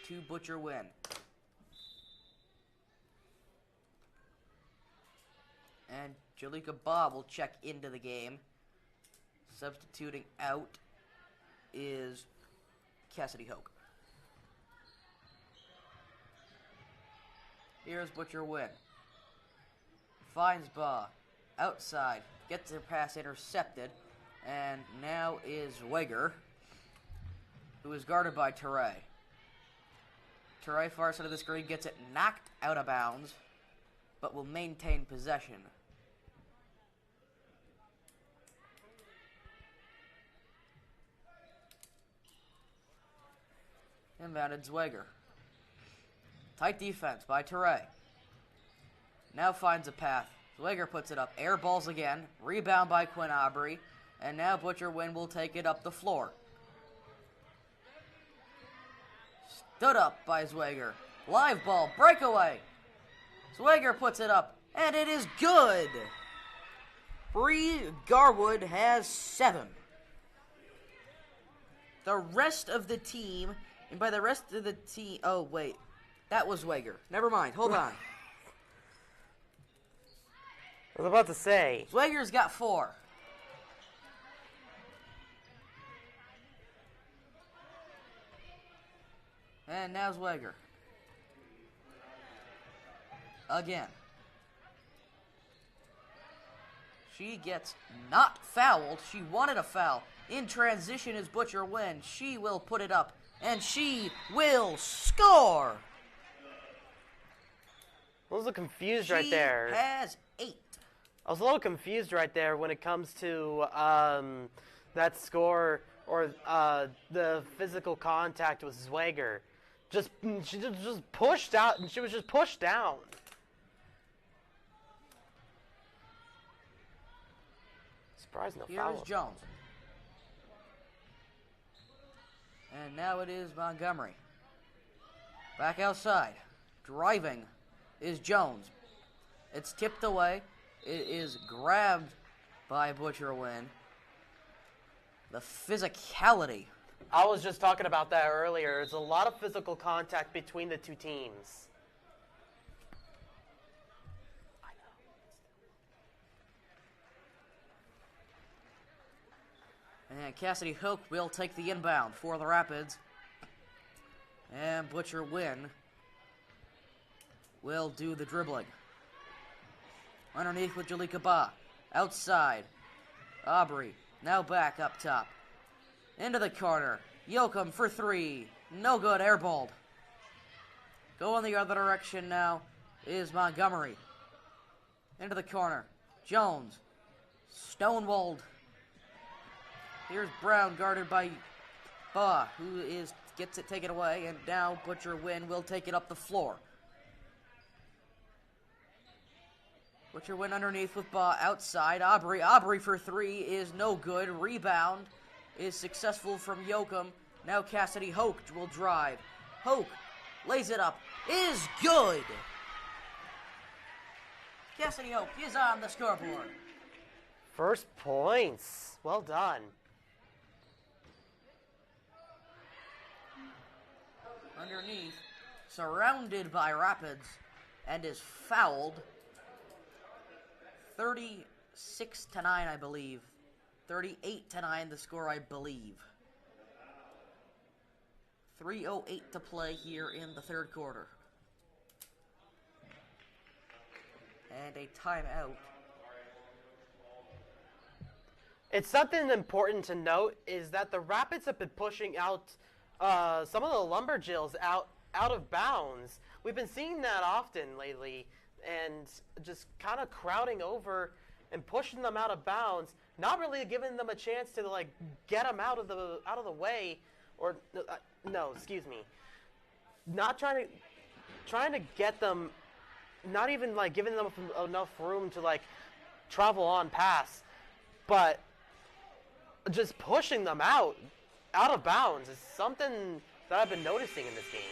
to Butcher Win. And Jalika Ba will check into the game. Substituting out is Cassidy Hoke. Here's Butcher Win. Finds Ba. Outside. Gets their pass intercepted. And now is Weger, who is guarded by Teray. Teray, far side of the screen, gets it knocked out of bounds, but will maintain possession. Inbounded Zweger. Tight defense by Teray. Now finds a path. Zweger puts it up. Air balls again. Rebound by Quinn Aubrey. And now Butcher Win will take it up the floor. Stood up by Zweger. Live ball. Breakaway. Zweger puts it up. And it is good. Bree Garwood has 7. The rest of the team, and by the rest of the team, oh wait, that was Zweger. Never mind, hold on. I was about to say. Zweger's got 4. And now Zweger. Again. She gets not fouled. She wanted a foul. In transition is Butcher Win. She will put it up. And she will score. I was a little confused right there. She has 8. I was a little confused right there when it comes to that score or the physical contact with Zweger. She just pushed out, and she was just pushed down. Surprised no foul. Here's Jones. And now it is Montgomery. Back outside. Driving is Jones. It's tipped away. It is grabbed by Butcher Win. The physicality. I was just talking about that earlier. There's a lot of physical contact between the two teams. And Cassidy Hoke will take the inbound for the Rapids. And Butcher Win will do the dribbling. Underneath with Jalika Ba. Outside. Aubrey. Now back up top. Into the corner. Yoakum for 3. No good. Airballed. Going the other direction now is Montgomery. Into the corner. Jones. Stonewalled. Here's Brown guarded by Ba, who gets it taken away, and now Butcher Win will take it up the floor. Butcher Win underneath with Ba outside. Aubrey. Aubrey for 3 is no good. Rebound is successful from Yoakum. Now Cassidy Hoke will drive. Hoke lays it up. Is good. Cassidy Hoke is on the scoreboard. First points. Well done. Underneath, surrounded by Rapids, and is fouled. 36-9, I believe. 38-9, the score, I believe. 3:08 to play here in the third quarter. And a timeout. It's something important to note is that the Rapids have been pushing out some of the Lumberjills out of bounds. We've been seeing that often lately, and just kind of crowding over and pushing them out of bounds, not really giving them a chance to like get them out of the way, or no, excuse me, not trying to get them not even like giving them enough room to like travel on past, but just pushing them out of bounds is something that I've been noticing in this game.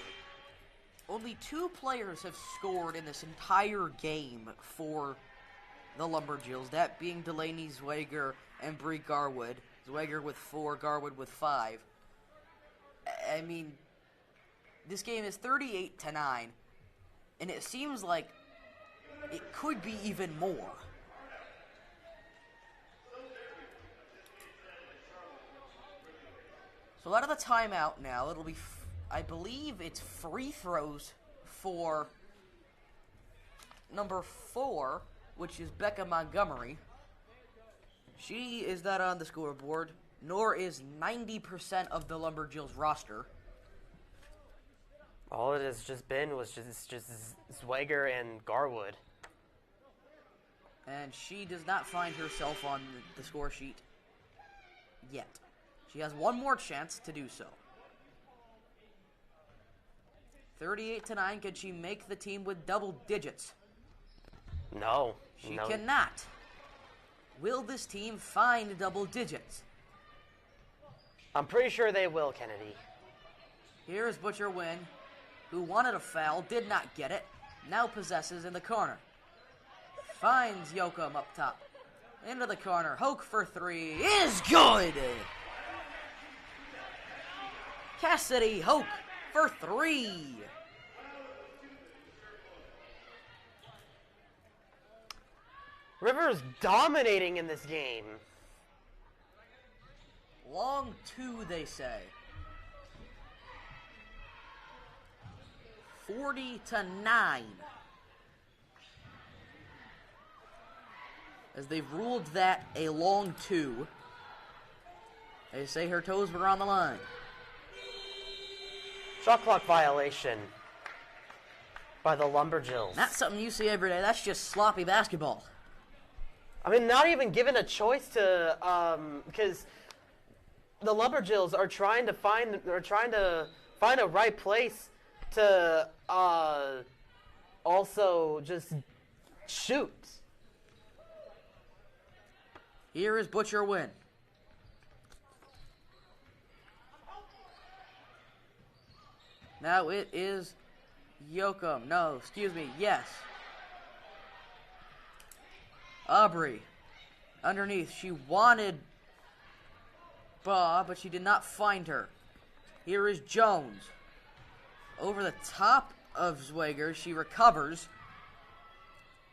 Only 2 players have scored in this entire game for the Lumberjills, that being Delaney Zweger and Bree Garwood. Zweger with 4, Garwood with 5. I mean, this game is 38-9, and it seems like it could be even more. So out of the timeout now, it'll be, I believe it's free throws for number 4, which is Becca Montgomery. She is not on the scoreboard, nor is 90% of the Lumberjills roster. All it has just been was just Zweger and Garwood. And she does not find herself on the score sheet yet. She has one more chance to do so. 38-9, can she make the team with double digits? No. She cannot. Will this team find double digits? I'm pretty sure they will, Kennedy. Here's Butcher Wynn, who wanted a foul, did not get it, now possesses in the corner. Finds Yoakum up top. Into the corner. Hoke for 3 is good! Cassidy Hoke for 3. Rivers dominating in this game. Long 2, they say. 40-9. As they've ruled that a long 2. They say her toes were on the line. Shot clock violation by the Lumberjills. Not something you see every day. That's just sloppy basketball. I mean, not even given a choice to, because the Lumberjills are trying to find a right place to also just shoot. Here is Butcher Wynn. Now it is Yoakum. No, excuse me. Yes. Aubrey. Underneath. She wanted Baugh, but she did not find her. Here is Jones. Over the top of Zweger. She recovers.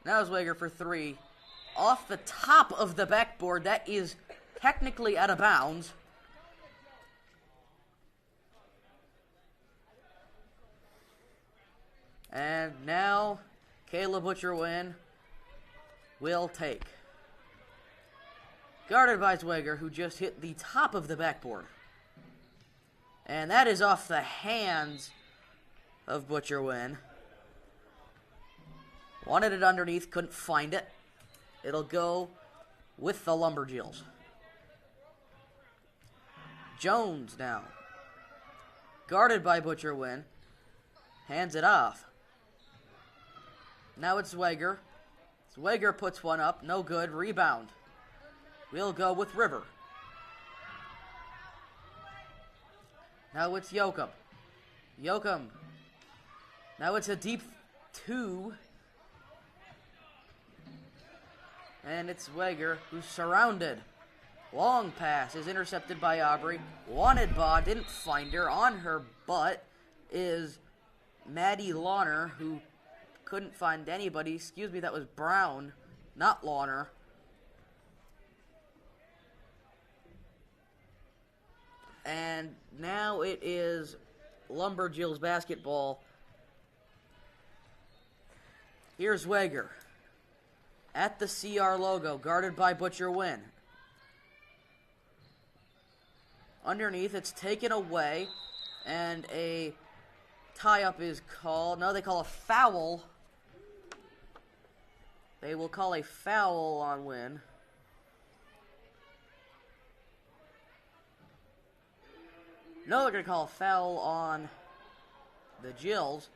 Now Zweger for 3. Off the top of the backboard. That is technically out of bounds. And now, Kayla Butcher-Wynn will take. Guarded by Zweger, who just hit the top of the backboard. And that is off the hands of Butcher-Wynn. Wanted it underneath, couldn't find it. It'll go with the Lumberjills. Jones now. Guarded by Butcher-Wynn. Hands it off. Now it's Zweger. Zweger puts one up. No good. Rebound. We'll go with River. Now it's Yoakum. Yoakum. Now it's a deep 2. And it's Zweger, who's surrounded. Long pass is intercepted by Aubrey. Wanted Baugh, didn't find her. On her butt is Maddie Lawner, who couldn't find anybody. Excuse me, that was Brown, not Lawner. And now it is Lumberjills basketball. Here's Zweger. At the CR logo, guarded by Butcher Wynn. Underneath, it's taken away, and a tie-up is called. No, they call a foul. They will call a foul on Wynn. No, they're going to call a foul on the Jills.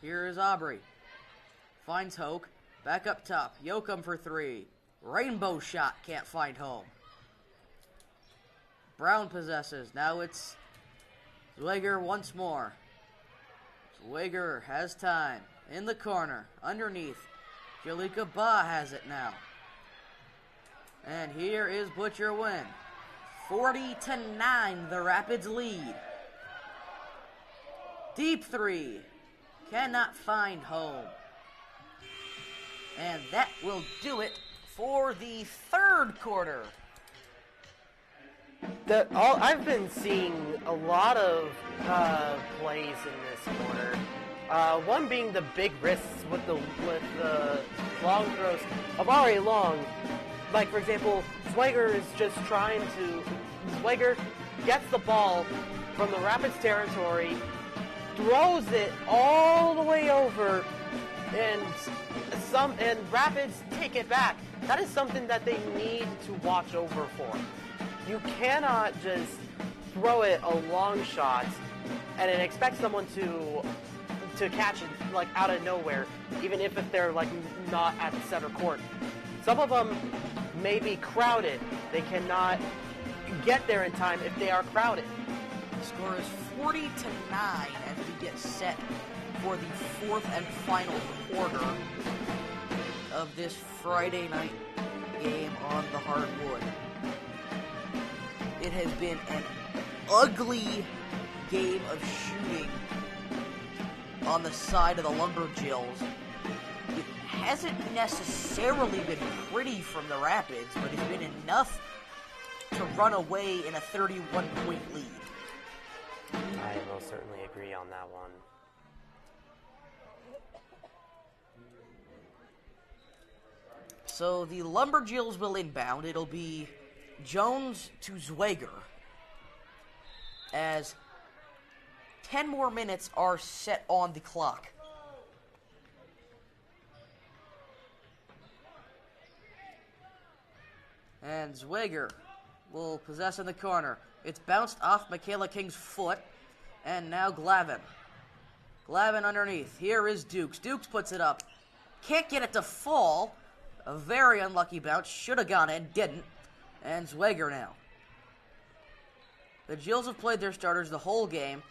Here is Aubrey. Finds Hoke. Back up top. Yoakum for three. Rainbow shot. Can't find home. Brown possesses. Now it's Zweger once more. Zweger has time. In the corner. Underneath. Jalika Ba has it now. And here is Butcher win. 40-9, the Rapids lead. Deep three. Cannot find home. And that will do it for the third quarter. I've been seeing a lot of plays in this quarter. One being the big risks with the long throws of Ari Long. Like, for example, Zweger is just trying to... Zweger gets the ball from the Rapids territory, throws it all the way over, and Rapids take it back. That is something that they need to watch over for. You cannot just throw it a long shot and then expect someone to catch it like out of nowhere, even if they're like not at the center court. Some of them may be crowded. They cannot get there in time if they are crowded. The score is 40-9 as we get set for the fourth and final quarter of this Friday night game on the hardwood. It has been an ugly game of shooting on the side of the Lumberjills. It hasn't necessarily been pretty from the Rapids, but it's been enough to run away in a 31-point lead. I will certainly agree on that one. So the Lumberjills will inbound. It'll be Jones to Zweger as 10 more minutes are set on the clock. And Zweger will possess in the corner. It's bounced off Michaela King's foot, and now Glavin. Glavin underneath. Here is Dukes. Dukes puts it up. Can't get it to fall. A very unlucky bounce. Should have gone in. Didn't. And Zweger now. The Jills have played their starters the whole game.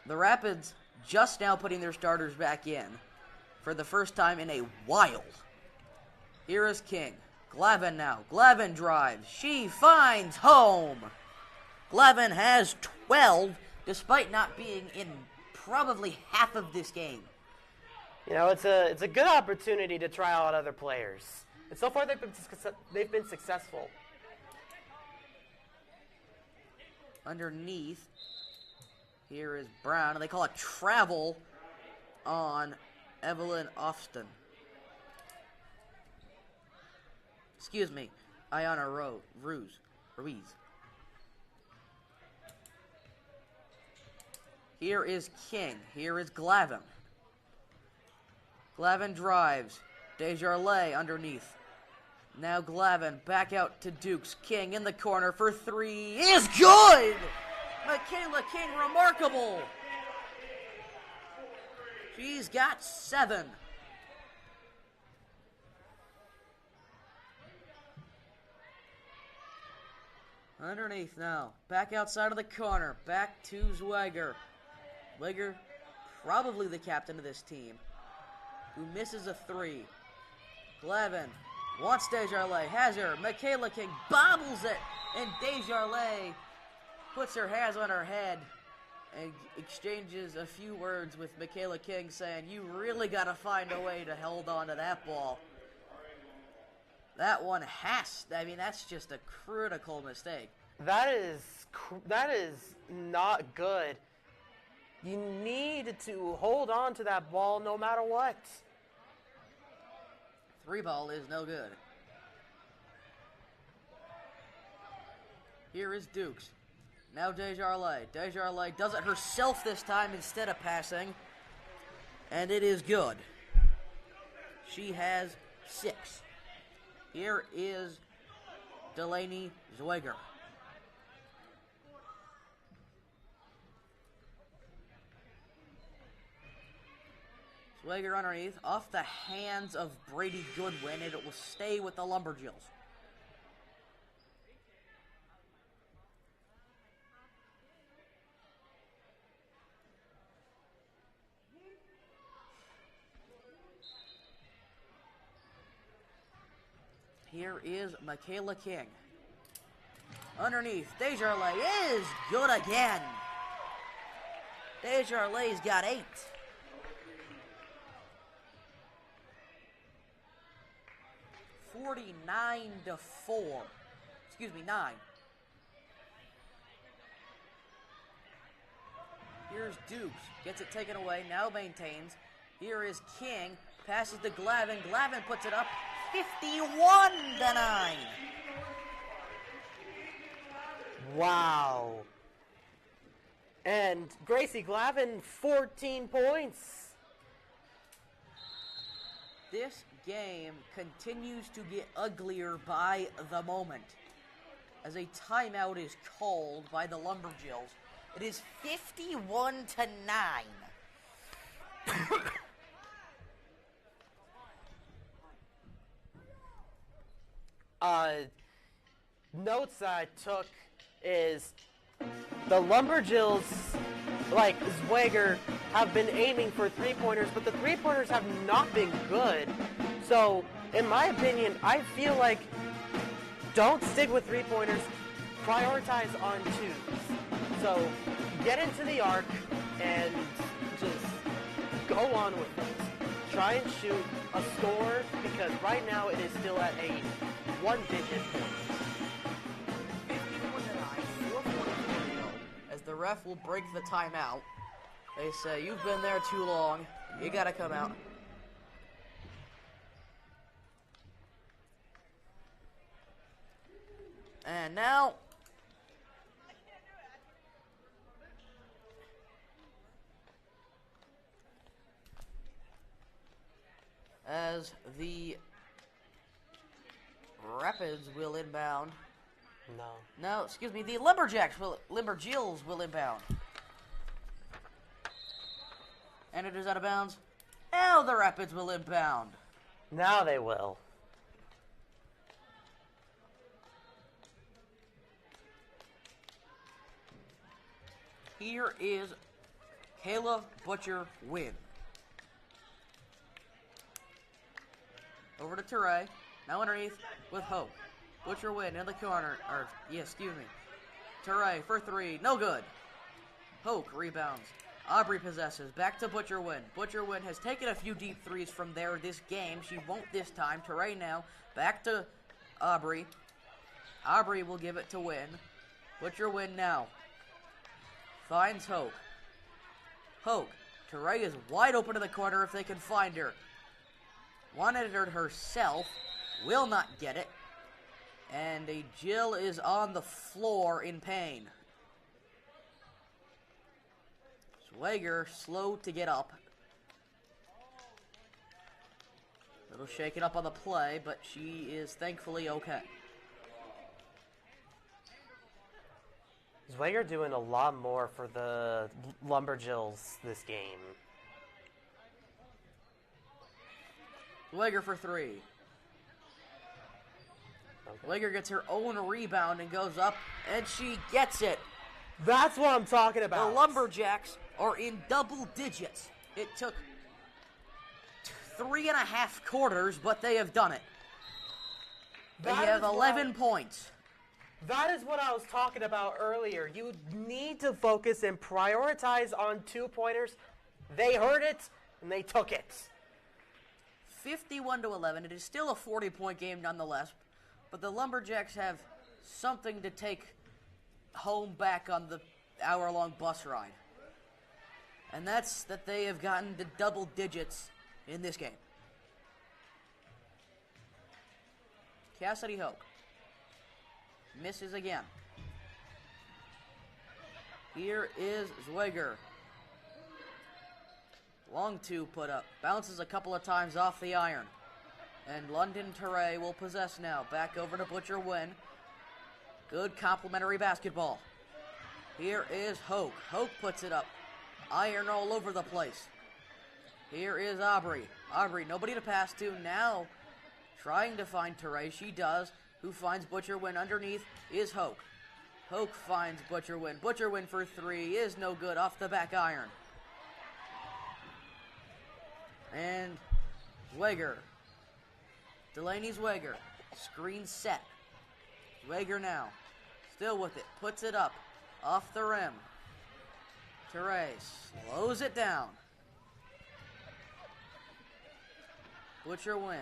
The Rapids just now putting their starters back in for the first time in a while. Here is King. Glavin now. Glavin drives. She finds home. Glavin has 12, despite not being in probably half of this game. You know, it's a good opportunity to try out other players. And so far, they've been successful. Underneath, here is Brown, and they call it travel on Evelyn Ofston. Excuse me, Ayana Ruiz. Here is King. Here is Glavin. Glavin drives. Desjardins underneath. Now Glavin back out to Dukes. King in the corner for three is good! Michaela King, remarkable! She's got 7. Underneath now. Back outside of the corner. Back to Zweger. Zweger, probably the captain of this team, who misses a 3. Glavin wants Desjardins. Has her. Michaela King bobbles it. And Desjardins puts her hands on her head and exchanges a few words with Michaela King saying, "You really got to find a way to hold on to that ball." That one that's just a critical mistake. That is not good. You need to hold on to that ball no matter what. 3 ball is no good. Here is Dukes. Now Desjardins. Desjardins does it herself this time instead of passing. And it is good. She has 6. Here is Delaney Zweger. Swager underneath, off the hands of Brady Goodwin, and it will stay with the Lumberjills. Here is Michaela King. Underneath, Desjardins is good again. Desjardins got 8. 49-4. Excuse me, 9. Here's Dukes. Gets it taken away. Now maintains. Here is King. Passes to Glavin. Glavin puts it up. 51-9. Wow. And Gracie Glavin, 14 points. This game continues to get uglier by the moment, as a timeout is called by the Lumberjills. It is 51-9. Notes I took is the Lumberjills, like Swager, have been aiming for three-pointers, but the three-pointers have not been good. So, in my opinion, I feel like don't stick with three-pointers, prioritize on twos. So, get into the arc and just go on with it. Try and shoot a score, because right now it is still at a one-digit point. 51-9, 4:44 to go, as the ref will break the timeout. They say, you've been there too long. You gotta come out. And now, as the Rapids will inbound. No, excuse me, the Lumberjills will inbound. And it is out of bounds. Now the Rapids will inbound. Now they will. Here is Kayla Butcher-Wynn. Over to Teray. Now underneath with Hope. Butcher-Wynn in the corner. Teray for 3. No good. Hoke rebounds. Aubrey possesses. Back to Butcher-Wynn. Butcher-Wynn has taken a few deep threes from there this game. She won't this time. Teray now. Back to Aubrey. Aubrey will give it to Wynn. Butcher-Wynn now. Finds Hoke. Hoke. Teray is wide open in the corner if they can find her. Wanted her herself. Will not get it. And a Jill is on the floor in pain. Swager slow to get up. A little shaken up on the play, but she is thankfully okay. Swager doing a lot more for the Lumberjills this game. Swager for 3. Swager gets her own rebound and goes up, and she gets it. That's what I'm talking about. The Lumberjacks are in double digits. It took 3.5 quarters, but they have done it. They have 11 points. That is what I was talking about earlier. You need to focus and prioritize on two-pointers. They heard it, and they took it. 51-11. It is still a 40-point game nonetheless, but the Lumberjacks have something to take home back on the hour-long bus ride. And that's that they have gotten to double digits in this game. Cassidy Hoke misses again. Here is Swager. Long 2 put up. Bounces a couple of times off the iron. And London Teray will possess now. Back over to Butcher-Wynn. Good complimentary basketball. Here is Hoke. Hoke puts it up. Iron all over the place. Here is Aubrey. Aubrey, nobody to pass to. Now, trying to find Teray. She does. Who finds Butcherwin underneath is Hoke. Hoke finds Butcherwin. Butcherwin for 3 is no good off the back iron. And Zweger. Delaney Zweger. Screen set. Zweger now. Still with it. Puts it up. Off the rim. Teray slows it down. Butcherwin.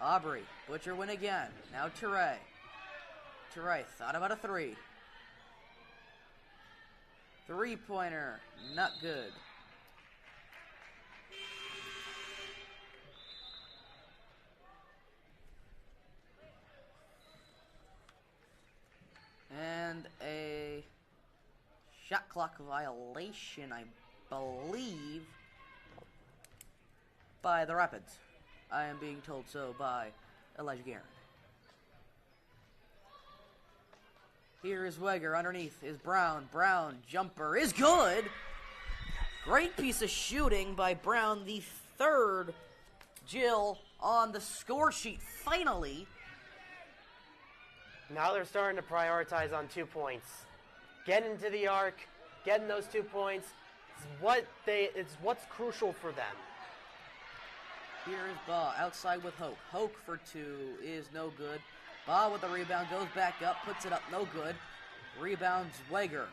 Aubrey. Butcherwin again. Now Teray. Teray thought about a 3. 3-pointer. Not good. And a shot clock violation, I believe, by the Rapids. I am being told so by Elijah Guerin. Here is Weger. Underneath is Brown. Brown jumper is good. Great piece of shooting by Brown. The 3rd Jill on the score sheet finally. Now they're starting to prioritize on 2 points. Get into the arc, getting those 2 points. It's what's crucial for them. Here is Baugh outside with Hoke. Hoke for 2 is no good. Baugh with the rebound, goes back up, puts it up, no good. Rebounds Weger.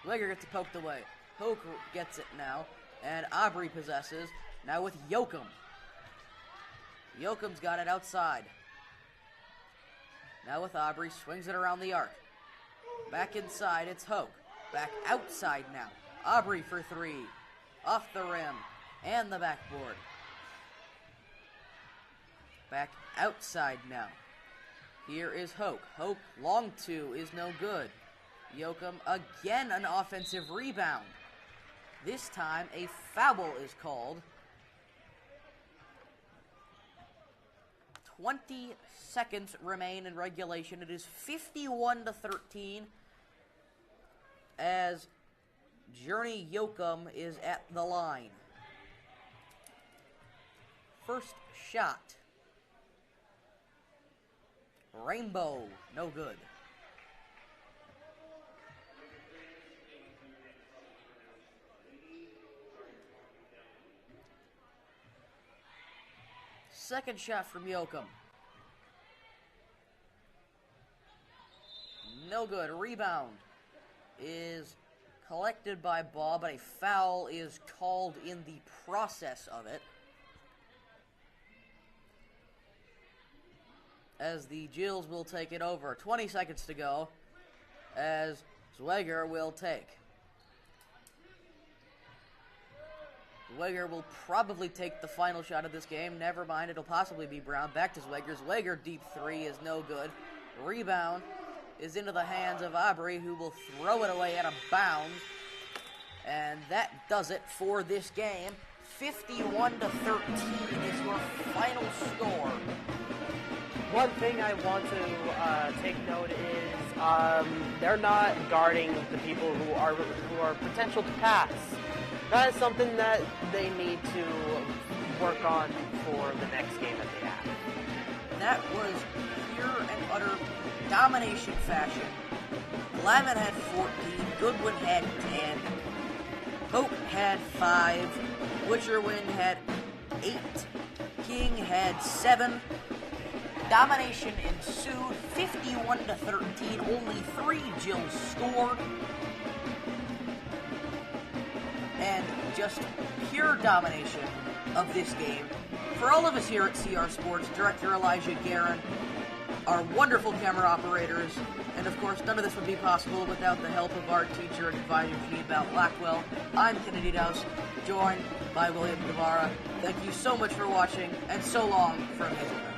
Weger gets it poked away. Hoke gets it now, and Aubrey possesses. Now with Yoakum. Yoakum's got it outside. Now with Aubrey, swings it around the arc. Back inside, it's Hoke. Back outside now. Aubrey for 3. Off the rim and the backboard. Back outside now. Here is Hoke. Hoke, long 2 is no good. Yoakum, again an offensive rebound. This time, a foul is called. 20 seconds remain in regulation. It is 51-13 as Journey Yoakum is at the line. First shot. Rainbow, no good. Second shot from Yoakum. No good. Rebound is collected by Baugh, but a foul is called in the process of it. As the Jills will take it over. 20 seconds to go as Zweger will take. Zweger will probably take the final shot of this game. Never mind, it'll possibly be Brown. Back to Zweger. Zweger deep 3 is no good. Rebound is into the hands of Aubrey, who will throw it away out of bounds. And that does it for this game. 51-13 is your final score. One thing I want to take note is they're not guarding the people who are potential to pass. That is something that they need to work on for the next game that they have. That was pure and utter domination fashion. Glavin had 14, Goodwin had 10, Hope had 5, Butcherwin had 8, King had 7. Domination ensued, 51-13, only 3 Jills scored. And just pure domination of this game. For all of us here at CR Sports, Director Elijah Guerin, our wonderful camera operators, and of course none of this would be possible without the help of our teacher and advisor, Janine Blackwell. I'm Kennedy Dowse, joined by William Guevara. Thank you so much for watching, and so long from Hazelton.